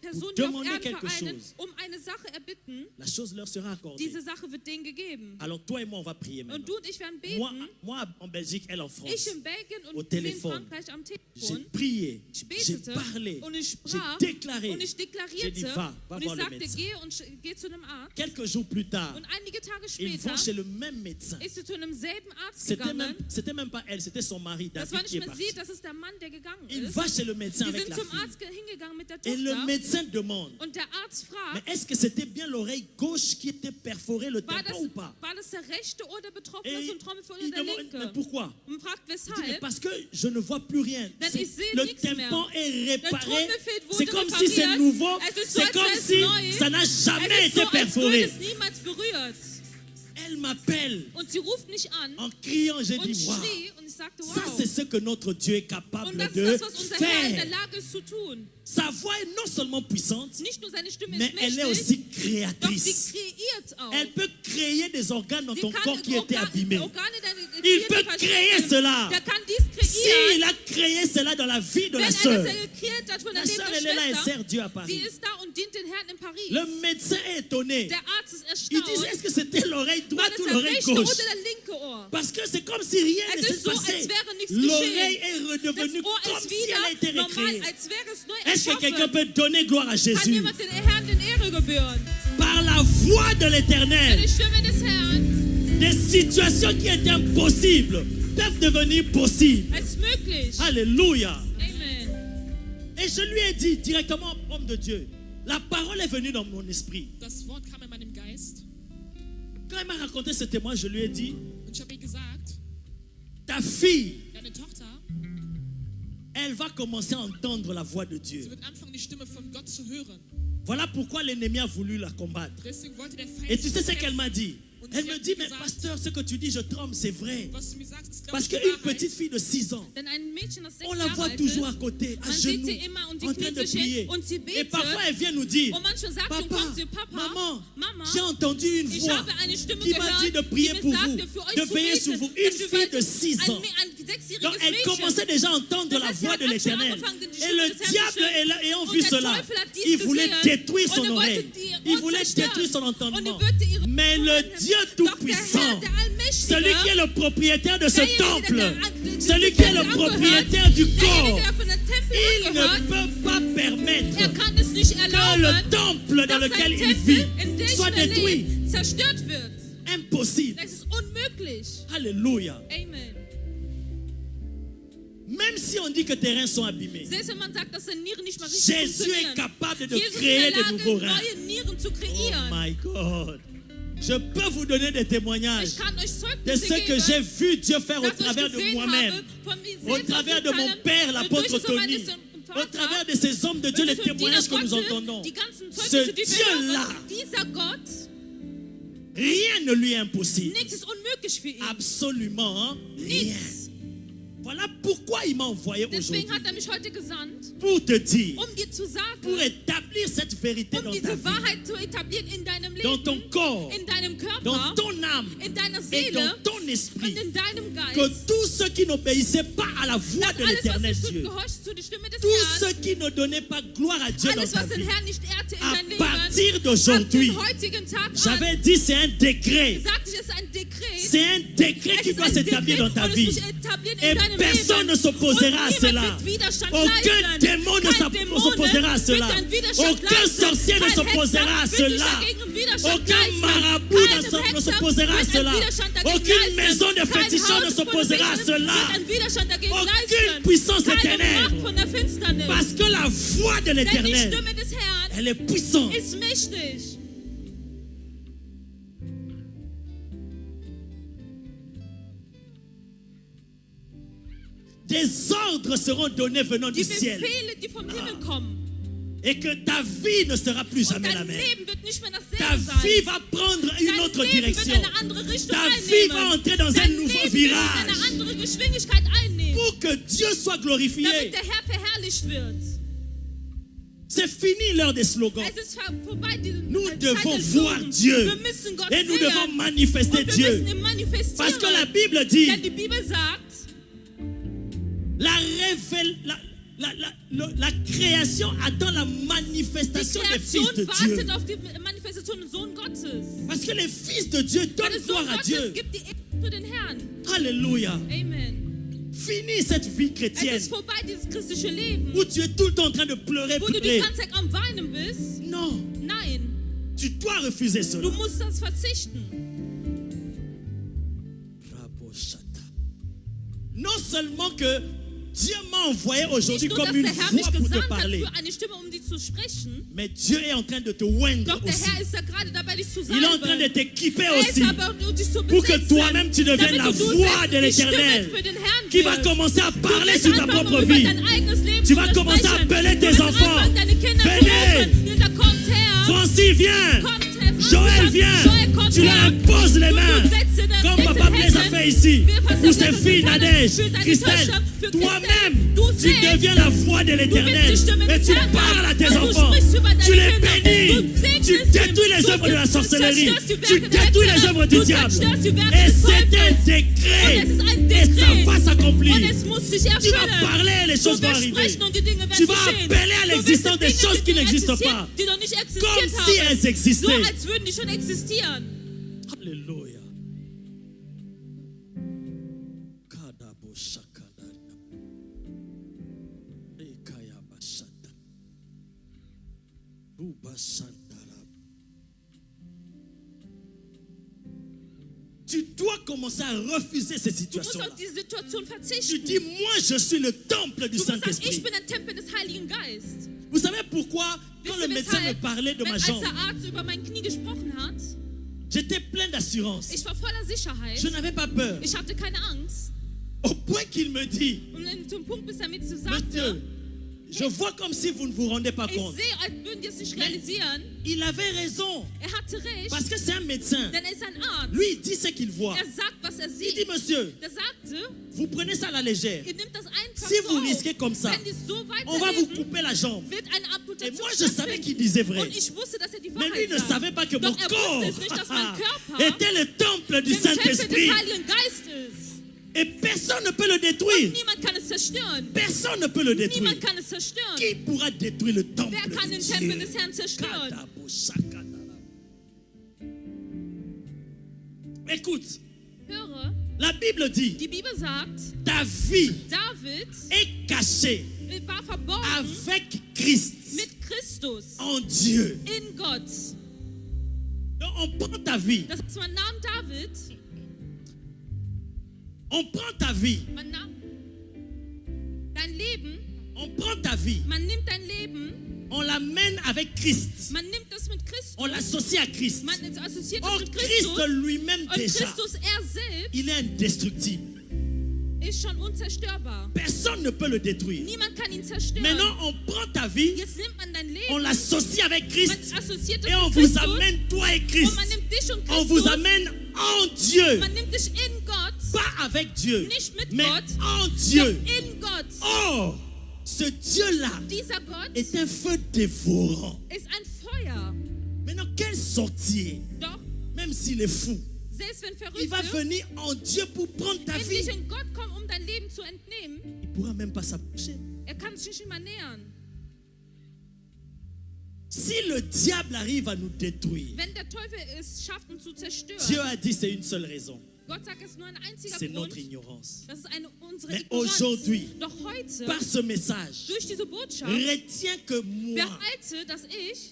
Personen, die auf
demandez
Erden
quelque
vereinen,
chose.
eine Sache erbitten,
la chose leur sera accordée.
diese Sache wird denen gegeben.
Alors, toi et moi, on va prier
Und
maintenant.
du und ich werden
Moi,
beten.
moi en Belgique, elle en
Ich
France.
in Belgien
Au
und sie in
Telefon.
Frankreich am
J'ai
Telefon.
prié,
Ich
j'ai
betete
parlé,
und ich
j'ai
sprach
déclaré.
und ich
J'ai dit,
deklarierte
va
und ich
voir le
sagte,
médecin.
geh zu einem Arzt.
Quelques jours plus tard,
Und einige Tage
ils
später
vont chez le même médecin.
ist sie zu einem selben Arzt
C'était
gegangen.
même pas elle, c'était son mari,
Das war
David, qui
nicht
est
mehr
parti.
sie, das ist der Mann, der gegangen
Il
ist.
va chez le médecin
Die
avec
sind
la
zum
fille.
Arzt hingegangen mit der
Et le
Tochter.
médecin demande,
Und der Arzt
mais
fragt,
est-ce que c'était bien l'oreille gauche qui était perforée, le
war
tympan ou pas?
das der rechte Ohr, der betroffen
Et
ist und Trommelfell
il
oder der
demande, mais
linke?
pourquoi?
Und fragt,
Il dit, mais
weshalb?
parce que je ne vois plus rien.
Denn
C'est-
ich sehe
Le
nichts
tympan
mehr.
est
Der
réparé.
Trommelfell
C'est
wurde
comme si c'est
repariert.
nouveau.
Es ist so,
C'est
als
comme
wäre es
si
neu.
ça n'a jamais
Es ist
été
so, als würde
perforé.
es niemals berührt.
Elle m'appelle
Und sie ruft mich an
en criant. J'ai
und
dit, waouh.
schrie und ich sagte,
Ça,
wow.
c'est ce que notre Dieu est capable
Und das
de
ist das, was unser Herr in der
faire.
Lage ist zu tun.
Sa voix est non seulement puissante,
Nicht nur seine Stimme
mais
ist
elle est
mächtig,
aussi
doch sie
créatrice.
kreiert auch.
Elle peut créer des organes dans
Sie
ton
kann
corps qui étaient abîmés.
Organe deiner
Il
Glieder
peut
verstärken.
créer cela.
Der kann dies kreieren.
S'il a créé cela dans la vie de
Wenn
la
er
sœur,
das kreiert hat von der
la sœur, elle est là et
Schwester,
sert Dieu à
sie
Paris.
ist da und dient den Herrn in Paris.
Le médecin est étonné.
Der Arzt ist
Il dit,
erstaunt.
est-ce que c'était l'oreille
War
droite
das
ou
der
l'oreille
rechte
gauche?
oder der linke Ohr?
Parce que c'est comme si rien ne
Es
s'est
ist so,
passé.
als wäre nichts
L'oreille
geschehen.
est redevenue
Das Ohr
comme
ist
si elle a été
wieder normal,
recréée.
als wäre es neu
Est-ce que quelqu'un
erschaffen.
peut donner gloire à
Kann
Jésus?
jemand den Herrn den Ehre gebühren?
Par la voix de
Denn
l'Éternel,
die Stimme des Herrn,
des situations qui étaient impossibles peuvent devenir possibles.
es ist möglich.
Alléluia.
Amen.
Et je lui ai dit directement, homme de Dieu, la parole est venue dans mon esprit.
Das Wort kam in meinem Geist
Quand elle m'a raconté ce témoin, je lui ai dit,
und ich habe ihr gesagt,
ta fille,
deine Tochter,
elle va commencer à entendre la voix de
sie
Dieu.
wird anfangen, die Stimme von Gott zu hören.
Voilà pourquoi l'ennemi a voulu la combattre.
Deswegen wollte der Feind
Et tu sais
sie
ce qu'elle m'a dit?
Und
Elle
sie
me
hat
dit, mais
gesagt,
pasteur, ce que tu dis, je tremble, c'est vrai.
was du mir sagst, ist, glaub
Parce
ich, die
qu'une
Wahrheit.
petite fille de 6 ans,
Denn ein Mädchen, das 6
on la
Jahre
voit
alt
toujours à
ist,
côté, à
man sieht
genoux,
sie immer und sie
en train
kniet
de
sich hin
prier.
und sie
Et
betet.
parfois, elle vient nous dire,
Und manchmal sagt sie und
papa,
kommt sie, Papa,
maman,
Mama,
j'ai entendu une
ich
voix
habe eine Stimme
qui m'a dit
gehört,
de prier
die mir
pour vous,
sagte, für euch
de
zu
veiller
beten.
sur vous.
Dass
Une
wir
fille
weiter-
de 6 ans.
Ein
Donc
6-jähriges
elle
Mädchen.
commençait déjà à entendre
Das
la
heißt, sie
voix
hat
de
schon
l'Éternel.
angefangen, die
Et
Stimme
le
des Herrn zu
diable,
hören.
ayant
Und
vu
der
cela,
Teufel hat dies
il voulait
gesehen.
détruire
Und
son
er wollte
oreille.
die
Il
Ohren
voulait
zerstören.
détruire son
Und
entendement.
er wollte ihre
Mais le
Ohren-
Dieu
Doch der
Tout-Puissant,
Herr, der Allmächtige,
celui qui est le propriétaire de ce
derjenige,
temple,
der
celui qui est le
angehört,
propriétaire du
derjenige,
corps,
der von der Tempel
il
angehört,
ne peut pas permettre
er kann es nicht
que
erlauben,
le temple dans
dass
lequel
sein
il vit
Tempel, in dem
soit
er
détruit.
lebt, zerstört wird.
Impossible.
Das ist unmöglich.
Alléluia.
Amen.
Même si on dit que tes reins sont abîmés,
Selbst wenn man sagt, dass seine Nieren nicht mehr richtig
Jésus est
funktionieren,
capable de
Jesus ist in
créer
der
de
Lage,
nouveaux reins.
neue Nieren zu
Oh
kreieren.
my God. Je peux vous donner des témoignages
Ich kann euch
de
Zeugnisse
ce que
geben,
j'ai vu Dieu faire au
das ich
travers de
gesehen
moi-même,
habe, von mir
au
selbst
travers de
aus
mon
Teilen,
Père,
durch
l'apôtre
das
Tony,
meines
au
Vaters,
travers de ces hommes de Dieu, les
durch den
témoignages que
Diener
nous
Gottes,
entendons.
die ganzen
Ce
Zeugnisse, die wir
Dieu-là,
hören, dieser Gott,
rien ne lui est impossible.
nichts ist unmöglich für ihn.
Absolument rien.
Nichts.
Voilà pourquoi il m'a envoyé aujourd'hui.
Deswegen hat er mich heute gesandt,
Pour te dire,
dir zu
pour
sagen,
établir cette vérité dans ta
diese
vie,
Wahrheit zu etablieren in deinem
dans ton
Leben,
corps,
in deinem
dans
Körper,
ton âme
in deiner
et dans
Seele
ton
und
esprit.
in deinem
Que
Geist.
tous ceux qui n'obéissaient pas à la voix de
Alles, was
l'éternel
nicht
Dieu,
gehorcht zu der Stimme des
tous
Herrn,
ceux qui ne donnaient pas gloire à Dieu dans
alles,
ta
was den
vie,
Herrn nicht ehrte in
à
dein Leben,
partir
ab
d'aujourd'hui,
dem heutigen Tag an,
j'avais dit c'est un décret.
sagte ich, es ist ein Dekret.
C'est un décret
Es
qui
ist
doit
ein
s'établir
Dekret
dans ta
und es
vie.
muss etablieren
Et
in deinem
personne ne
Leben.
s'opposera à
Und
cela.
niemand wird Widerstand
Aucun
leisten.
démon ne
Kein Dämon
s'opposera à
wird
cela.
einen Widerstand
Aucun
leisten.
sorcier ne
Kein
s'opposera à
Hexer wird
cela.
dich dagegen Widerstand
Aucun
leisten.
marabout
Kein
ne
Hexer
s'opposera à
wird einen
cela.
Widerstand dagegen
Aucune
leisten.
maison de féticheurs ne s'opposera à cela. Aucune puissance des ténèbres. Parce que la voix de
Denn die
l'Éternel,
Stimme des Herrn
elle est puissante.
ist mächtig.
Des ordres seront donnés venant du
Die
ciel.
Befehle, die vom Himmel kommen.
Et que ta vie ne sera plus
Und
jamais la
dein
même.
Leben wird nicht mehr
Ta
dasselbe sein.
vie va prendre une
Dein
autre
Leben wird
direction.
eine andere Richtung
Ta vie va
einnehmen.
entrer dans un
Dein
nouveau
Leben wird eine
virage.
andere Geschwindigkeit einnehmen,
Pour que Dieu soit
damit
glorifié.
der Herr verherrlicht wird.
C'est fini l'heure des slogans.
Es ist vorbei, die
Nous
Zeit
devons
des
voir
Slogans.
Dieu.
Wir müssen Gott
Et nous
sehen.
devons manifester
Und wir
Dieu.
müssen ihn manifestieren.
Parce que la Bible dit,
Denn die Bibel sagt,
la création attend la
die
manifestation des
Kreation
fils de Dieu.
wartet auf die Manifestation des Sohn Gottes.
Parce que les fils de Dieu
Denn
donnent
der Sohn
gloire à
Gottes
Dieu.
gibt die Ehre für den Herrn.
Alléluia.
Amen.
Fini cette vie
Es
chrétienne
ist vorbei, dieses christliche Leben,
où tu es tout le temps en train de pleurer,
wo du die
pleurer.
ganze Zeit am Weinen bist.
Non,
Nein,
tu dois refuser cela.
du musst das verzichten.
Non seulement que Dieu m'a envoyé aujourd'hui
Nicht nur,
comme
dass
une
der Herr mich
voix pour te
gesandt hat
parler,
für eine Stimme, um dir zu sprechen,
mais Dieu est en train de te oindre
doch der
aussi.
Herr ist ja gerade dabei, dich zu
Il est en train de
salben.
t'équiper
Er ist
aussi
aber, um dich zu
pour que
besetzen,
toi-même tu deviennes la
damit du
voix de
selbst die
l'Éternel
Stimme für den Herrn
qui va
wirst.
commencer à
Du
parler
wirst
sur ta
anfangen,
propre
über
vie.
dein eigenes Leben
Tu
zu
vas commencer à
sprechen.
appeler
Du
tes
wirst
enfants.
anfangen, deine Kinder zu
Venez.
rufen. Jeder kommt her.
Francis, viens.
Kommt her.
Joël, viens.
Joël, kommt
Tu leur
her.
imposes les mains.
Du setzt in der-
Comme
legst
Papa
in
Blaise a
Händen.
fait ici.
Wir
Pour
versuchen
ses
es
filles,
für deine-
Nadège,
für deine
Christelle.
Töchter, für
Toi-même,
Christelle. Du
tu
selbst.
deviens la voix de
Du
l'Éternel.
bist die Stimme
Et
des
tu
Herrn.
parles à tes
Und du
enfants.
sprichst über deine
Tu les
Kinder.
bénis.
Du segnest
Tu
sie.
détruis les
Du
œuvres de la sorcellerie.
zerstörst die
Tu
Werke der
détruis les
Hexen.
œuvres du
Du
diable.
zerstörst die Werke
Et
des
c'est un
Teufels.
décret.
Und es ist ein
Et ça
Dekret.
va s'accomplir.
Und es muss sich
Tu vas
erfüllen.
parler et les
Du
choses vont
wirst
arriver.
sprechen und die Dinge
Tu
werden
vas
geschehen.
appeler à
Du wirst
l'existence des
Dinge,
choses qui
die
n'existent
existieren,
pas.
die noch nicht
Comme
existiert
si elles
haben. So
existaient.
als würden die schon existieren.
Alléluia. Tu dois commencer à refuser ces
Du musst
situations-là.
auf diese Situation
Tu
verzichten.
dis, moi je suis le temple du
Du musst sagen, ich
Saint-Esprit.
bin ein Tempel des Heiligen Geistes.
Vous savez pourquoi, quand
Wisst
le
ihr,
médecin me
weshalb,
parlait de
wenn
ma
als
jambe,
der Arzt über mein Knie gesprochen hat,
j'étais plein d'assurance.
ich war voller Sicherheit.
Je n'avais pas peur.
Ich hatte keine Angst.
Au point qu'il me dit,
Und zum Punkt, bis er mir zu
Monsieur,
sagte,
je vois comme si vous ne vous rendez pas
ich
compte.
sehe, als würden die es nicht
Mais
realisieren.
il avait raison.
Er hatte recht,
Parce que c'est un médecin.
denn er ist ein Arzt.
Lui, il dit ce qu'il voit.
Er sagt, was er
Il
sieht.
dit, monsieur,
Er sagte,
vous prenez ça à la légère.
ihr nehmt das einfach
Si
so
vous
auf.
risquez comme ça,
Wenn die so
on va vous
weiterleben,
couper la jambe.
wird eine
Et
Amputation
moi, je savais qu'il disait vrai.
Und ich wusste, dass er die
Mais lui
Wahrheit
ne
sagt.
savait pas que mon
Doch er
corps
wusste es nicht, dass mein Körper
était le temple du
im Tempel des
Saint-Esprit.
Heiligen Geistes.
Et personne ne peut le détruire.
Niemand kann es zerstören.
Personne ne peut le détruire.
Niemand kann es zerstören.
Qui pourra détruire le temple
Wer kann
de
den Tempel
Dieu?
des Herrn zerstören?
Écoute,
Höre,
la Bible dit,
die Bibel sagt,
ta vie
David
est cachée
war verborgen
avec Christ
mit Christus
en Dieu.
in Gott.
Donc on prend ta vie,
Das heißt, man nahm David,
on prend ta vie,
man nahm dein Leben,
on prend ta vie,
man nimmt dein Leben,
on l'amène avec Christ,
man nimmt das mit Christus,
on l'associe à Christ.
man assoziiert
Or
das mit
Christ
Christus
lui-même
und
déjà,
Christus selbst
il est indestructible.
ist schon unzerstörbar.
Personne ne peut le détruire.
Niemand kann ihn zerstören.
Maintenant, on prend ta vie,
Jetzt nimmt man dein
on
Leben,
l'associe avec Christ
man assoziiert
et
das
on
mit
vous
Christus
amène toi et Christ.
und man nimmt dich und
On vous
Christus,
amène en Dieu.
man nimmt dich in Gott,
Pas avec Dieu,
nicht mit
mais
Gott,
en
doch
Dieu.
in Gott.
Or, ce Dieu-là
Dieser Gott
est un feu dévorant.
ist ein Feuer.
Maintenant, quel sorcier,
Doch,
même s'il est fou,
selbst wenn
il va
Verrückte
venir en Dieu pour prendre ta
in
vie.
dich in Gott kommen, um dein Leben zu entnehmen,
Il ne pourra même pas s'approcher.
er kann sich nicht mal nähern.
Si le diable arrive à nous détruire,
Wenn der Teufel es schafft, uns zu zerstören,
Dieu a dit c'est une seule raison.
Gott sagt, es ist nur ein einziger
c'est
Grund.
notre ignorance.
Das ist unsere
Mais
Ignoranz.
aujourd'hui,
Doch heute,
par ce message,
durch diese Botschaft,
retiens que moi,
behalte, dass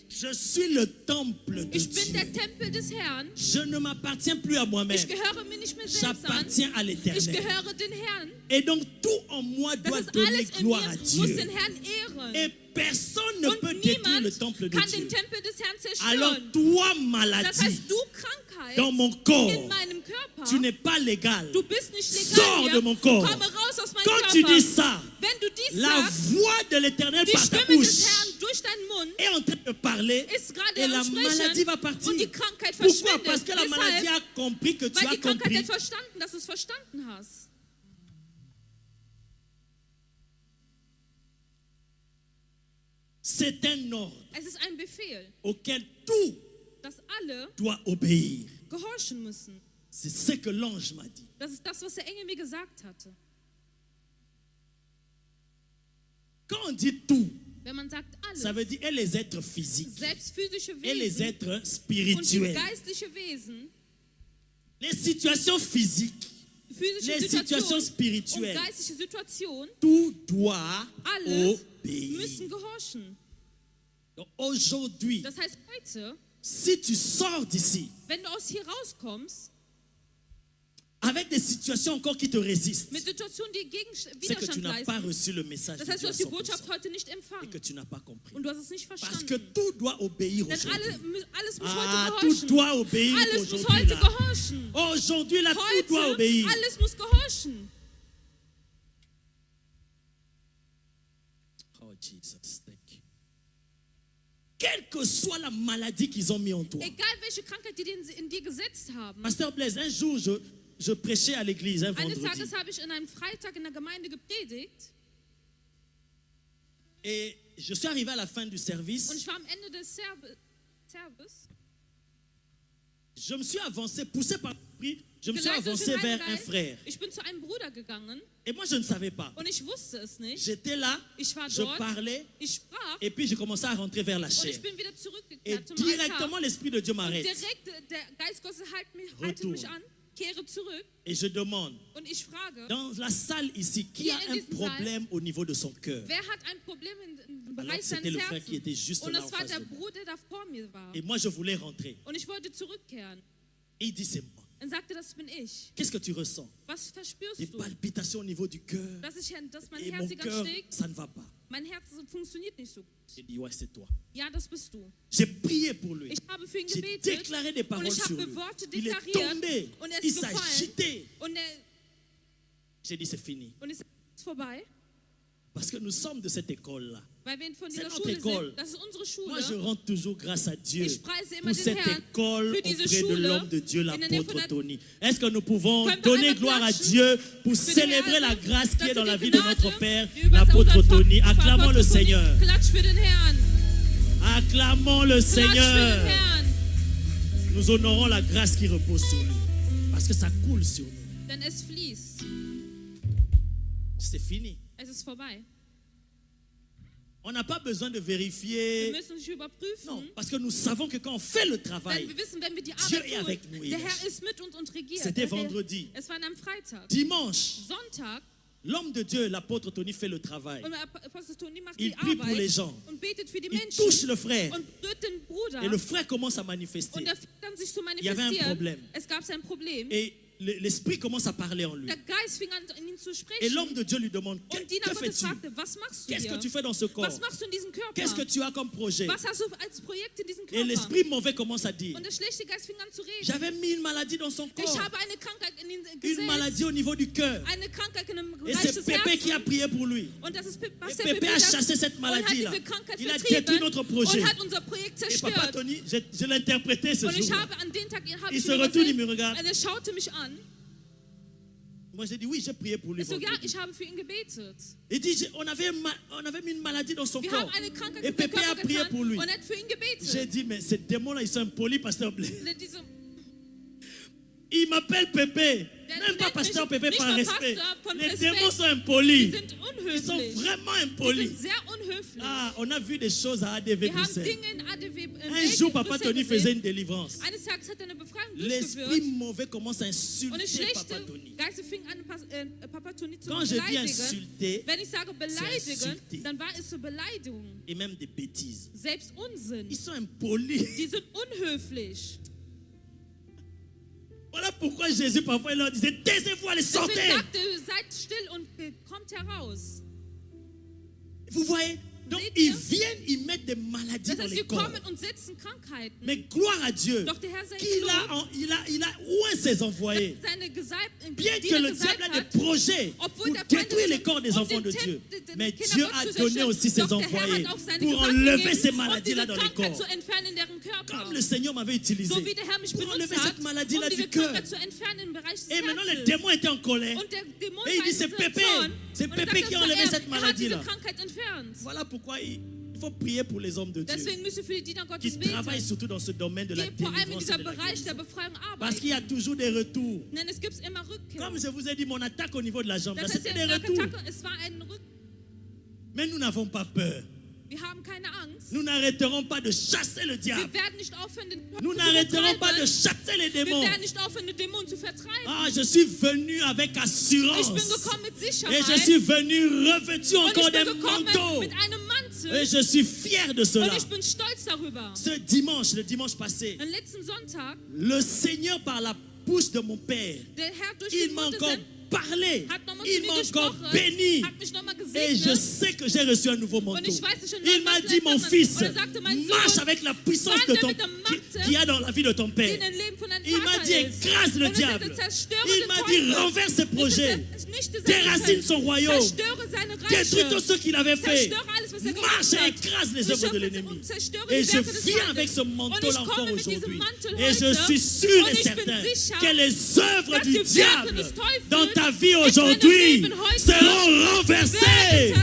je suis le temple de
ich bin
Dieu.
der Tempel des Herrn.
Je ne m'appartiens plus à moi-même.
Ich gehöre mir nicht mehr selbst an.
J'appartiens à
Ich
l'Éternel.
gehöre den Herrn.
Et donc tout en moi
Das
doit
ist
donner
alles in
gloire
mir,
à
muss
Dieu.
den Herrn ehren.
Et personne ne peut
Und
détruire le
niemand
temple de
kann
Dieu.
den Tempel des Herrn
Alors
zerstören.
toi,
Das
maladie,
heißt, du Krankheit
dans mon
in
corps,
meinem Körper,
tu n'es pas légal.
du bist nicht legal
Sors
hier.
de mon corps.
Komme raus aus meinem
Quand tu
Körper.
dis ça,
Wenn du dies
la
sagst,
voix de l'Éternel
die
par ta
Stimme des
bouche
Herrn durch deinen Mund
est en train de parler
ist gerade
et la
am
maladie va
Sprechen
partir.
und die Krankheit
Pourquoi?
verschwindet.
Parce que la maladie
Deshalb,
a compris que tu
weil
as
die Krankheit
compris.
hat verstanden, dass du es verstanden hast.
C'est un ordre
Es ist ein Befehl,
auquel tout
dass alle
doit obéir.
gehorchen müssen.
C'est ce que l'ange m'a dit.
Das ist das, was der Engel mir gesagt hatte.
Quand on dit tout,
Wenn man sagt alles,
ça veut dire et les êtres physiques
selbst physische
et les
Wesen
êtres
und die
spirituels.
geistliche Wesen,
Les situations physiques,
physische
les situations
Situationen und
spirituelles,
geistliche Situationen,
tout doit
alles
obéir.
müssen gehorchen.
Donc aujourd'hui,
Das heißt heute,
si tu sors d'ici
wenn du aus hier rauskommst,
avec des situations encore qui te résistent,
mit Situationen, die gegen
c'est que tu
Widerstand
n'as pas
leisten,
reçu le message
das
de
heißt,
Dieu
du
à
hast die
100%
Botschaft heute nicht
et
empfangen
que tu n'as pas compris.
und du hast es nicht
Parce
verstanden.
que tout doit obéir
Denn
aujourd'hui.
alles muss
Ah,
heute
tout
gehorchen.
doit obéir
Alles muss
aujourd'hui.
heute
Là.
gehorchen.
Aujourd'hui, là, tout doit
Heute,
obéir.
alles muss gehorchen.
Oh, Jesus, thank you. Quelle que soit la maladie qu'ils ont mis en toi.
Egal welche Krankheit die in dir gesetzt haben.
Pasteur Blaise, un jour, je prêchais à l'église, un
Eines
vendredi.
Tages habe ich in einem Freitag in der Gemeinde gepredigt
Et je suis arrivé à la fin du
und
service.
ich war am Ende des Service.
Je me suis avancé, poussé par l'esprit, je me suis
Geleitet durch
avancé
den
vers
Heiligen
un
Geist.
frère.
Ich bin zu einem Bruder gegangen
Et moi, je ne savais pas.
und ich wusste es nicht.
J'étais là,
Ich war
je
dort,
parlais,
ich sprach
et puis je commençais à rentrer vers la
und
chair.
ich bin wieder
Et
zurückgekehrt zum Altar.
directement, l'Esprit de Dieu
Und
m'arrête.
direkt der Geist Gottes haltet
Retourne.
mich an, kehre zurück
Et je demande,
und ich frage,
dans la salle ici, qui a
Hier in
un
diesem
problème au niveau de son cœur?
wer hat ein Problem im
Alors
Bereich
c'était
seines
le frère qui
Herzens?
était juste
Und
là en
das war
face
der
de moi.
Bruder, der vor mir war.
Et moi, je voulais rentrer.
Und ich wollte zurückkehren.
Et il dit, c'est moi.
Er sagte, das bin ich.
Qu'est-ce que tu ressens?
Was verspürst
Des
du?
palpitations au niveau du cœur.
Dass mein
Et
Herz
mon
die ganz
cœur,
schlägt?
ça ne va pas.
Mein Herz funktioniert nicht so gut.
J'ai dit, ouais, c'est toi.
Ja, das bist du.
J'ai prié pour lui.
Ich habe für ihn
J'ai
gebetet
déclaré des
und
paroles
ich
sur
habe
lui.
Worte
Il est
deklariert
tombé.
und er
Il
ist gefallen
s'agitait.
und
J'ai dit, c'est fini.
es ist vorbei,
Parce que nous sommes de cette école-là.
weil wir von
C'est
dieser
notre
Schule
école.
sind. Das ist unsere
Moi, je
Schule.
rends toujours grâce à Dieu
Ich preise immer
pour
den
cette
Herrn
école
für diese
auprès de
Schule
l'homme de Dieu,
in der Nähe von
l'apôtre
der-
Tony. Est-ce que nous pouvons
Können wir
donner
einmal
gloire à
klatschen
Dieu pour
für die
célébrer
Erde,
la grâce qui
dass
est dans
wir
la
die
vie de
Gnade,
notre Père,
die über
l'apôtre
unseren
Tony?
Vater
Acclamons le
Tony.
Seigneur.
Klatsch für den Herrn.
Acclamons le
Klatsch für den
Seigneur.
Herrn.
Nous honorons la grâce qui repose sur lui. Parce que ça coule sur nous.
Denn es fließt.
C'est fini.
Es ist vorbei.
On n'a pas besoin de
Wir
vérifier.
müssen nicht überprüfen.
Non, parce que nous savons que quand on fait le
Denn
travail,
wir wissen, wenn wir die
Dieu
Arbeit
est avec nous.
tun, der Herr ist mit uns und regiert.
C'était
Der-
vendredi.
Es war an einem Freitag.
Dimanche,
Sonntag.
l'homme de Dieu, l'apôtre Tony, fait le travail.
Und Apostel Toni macht
Il
die
prie pour les
Arbeit
gens.
und betet für die
Il
Menschen
touche le frère.
und berührt den Bruder.
Et le frère commence à manifester.
Und er fängt an, sich zu
y avait un
manifestieren.
problème.
Es gab ein Problem.
Et l'esprit commence à parler en lui.
Der Geist fing an, in ihn zu
Et
sprechen.
l'homme de Dieu lui demande, que
Und Diener Gottes
fais-tu?
fragte, was machst du
Qu'est-ce que
hier?
tu fais dans ce corps?
Was machst du in diesem Körper?
Qu'est-ce que tu as comme projet?
Was hast du als Projekt in diesem
Et
Körper?
l'esprit mauvais commence à dire,
Und der schlechte Geist fing an zu reden.
j'avais mis une maladie dans son corps.
Ich habe eine Krankheit in ihn
Une
gesetzt.
maladie au niveau du cœur.
Eine Krankheit in dem
Et
Bereich
c'est
des
Pépé qui a
Herzens.
prié pour lui.
Und das ist was
Et
der
Pépé
Pépé
a
das-
chassé cette
und hat
maladie-là.
diese Krankheit
Il a
vertrieben
détruit notre projet.
und hat unser Projekt
Et Papa
zerstört.
Tony, je l'ai interprété ce
Und ich
jour-là.
habe an den Tag habe
Il
ich
se
ihn
retourne, il
übersehen.
me regarde.
Und er schaute mich an.
Moi j'ai dit, oui, j'ai prié pour lui.
Ich so, ja,
vendredi.
ich habe für ihn gebetet.
Il dit, on avait mis une maladie dans son
Wir
corps.
haben eine Krankheit
Et
in seinem
Pépé a
Körper
prié
getan
pour lui.
und er hat für ihn
J'ai
gebetet.
dit, mais ces démons-là, ils sont impolis, pasteur Blaise.
Diese,
Il m'appelle Pépé. Même pas pasteur Pépé
nicht
par
mal
respect.
Pastor von
Les
Respekt.
démons sont
Die
impolis.
sind
Ils sont
unhöflich.
vraiment
Die
impolis.
sind sehr unhöflich.
Ah, on a vu des choses à ADV
Wir haben
Bruxelles.
Dinge in ADW
Un jour, Papa Tony faisait
gesehen.
une délivrance.
Eines Tages hat er eine Befreiung
L'esprit
durchgeführt.
mauvais commence à
Und
insulter
schlechte
Papa Tony.
Geister fingen an, Papa Tony zu
Quand je dis
beleidigen.
insulter,
Wenn ich sage beleidigen,
insulter.
dann war es so Beleidigung.
et même des bêtises.
Selbst Unsinn.
Ils sont impolis.
Die sind unhöflich.
Voilà pourquoi Jésus parfois il leur disait, taisez-vous, allez,
Deswegen
sortez.
sagte, seid still und kommt heraus.
Vous voyez? Donc
Seht
ils
ihr?
viennent, ils mettent des maladies
Das
dans
heißt,
les
sie
corps.
kommen und setzen Krankheiten.
Mais gloire à Dieu.
Doch der Herr sei
Qu'il
gelobt,
il a oint ses envoyés.
seine Gesalbten,
Bien
die
que
er
le
gesalbt
diable a
hat,
des projets pour
obwohl der Feind
détruire les corps des
um
enfants de
den
Dieu.
den
Mais
Kindern
Dieu
Gottes
a
zu
donné
zerstören.
aussi ses
Doch der Herr
envoyés
hat auch seine
pour
Gesandten
enlever
gegeben,
ces
um
maladies-là
diese
dans les
Krankheit
corps.
zu entfernen in deren Körper.
Comme le Seigneur m'avait utilisé.
So wie der Herr mich
Pour
benutzt
enlever
hat,
cette maladie-là
um diese
du cœur.
Krankheit zu entfernen im Bereich des
Et maintenant les
Herzens.
démons étaient en colère.
Und der Dämon
Et il
war
dit,
in
c'est Pépé.
Zorn.
C'est
Und er
Pépé
sagt,
qui a
das war
enlevé
er.
cette
Er hat diese
maladie-là.
Krankheit entfernt.
Voilà pourquoi il faut prier pour les hommes de Dieu
Deswegen müssen wir für die Diener
qui
Gottes
travaillent
beten,
surtout dans ce domaine de la
die vor allem in
délivrance et
dieser
de la
Bereich der
guérison.
Befreiung
Parce qu'il y
arbeiten.
a toujours des retours.
Denn es gibt immer Rückkehr.
Comme je vous ai dit, mon attaque au niveau de la jambe, là,
Das heißt,
c'était des
ja,
retours.
es war ein Rück.
Mais nous n'avons pas peur.
Wir haben keine Angst.
Nous n'arrêterons pas de chasser le
Wir
diable.
werden nicht aufhören, den Teufel
Nous
zu
n'arrêterons pas de
vertreiben.
chasser les
Wir
démons.
werden nicht aufhören, den Dämonen zu vertreiben.
Ah, je suis venu avec
Ich
assurance.
bin gekommen mit
Et je
Sicherheit.
suis venu revêtu
Und
encore
ich bin
d'un
gekommen
manteau.
mit einem Mantel.
Et je suis fier de cela.
Und ich bin stolz darüber.
Ce dimanche, le dimanche passé,
Am letzten Sonntag,
le Seigneur par la bouche de mon Père,
der Herr durch
il
den
m'a
Mund
encore
des
parlé.
hat nochmal zu
Il
mir
m'a encore
gesprochen,
béni.
hat mich nochmal
Et je
gesegnet.
sais que j'ai reçu un nouveau manteau.
Und ich weiß, dass ich einen
Il
neuen
m'a
Mantel
dit, mon
empfangen.
fils,
Und er sagte, mein
marche
Sohn,
avec la puissance de
wandle
ton,
mit dem Mantel,
qui a dans la vie de ton
die
Père.
in den Leben von deinem
Il m'a
Vater
dit,
ist.
écrase le
Und er sagte,
diable.
zerstöre
Il
den
m'a dit,
Teufel.
renverse ses projets.
Nicht
Déracine son royaume.
Zerstöre seine
Détruis tout
Reiche.
ce qu'il avait fait.
Zerstöre alles, was er
Marche
gemacht
et
hat.
écrase les
Und
œuvres de
schöpfe
l'ennemi.
und zerstöre
Et
die
je
Werke des
viens
Feindes.
avec ce
Und
manteau
ich
là encore
komme mit diesem
aujourd'hui.
Mantel
Et je
heute.
suis sûr
Und
et
ich bin
certain
sicher,
que les œuvres
dass
du
die Werke
diable
des Teufels
dans ta vie
in deinem
aujourd'hui
Leben heute
seront renversées.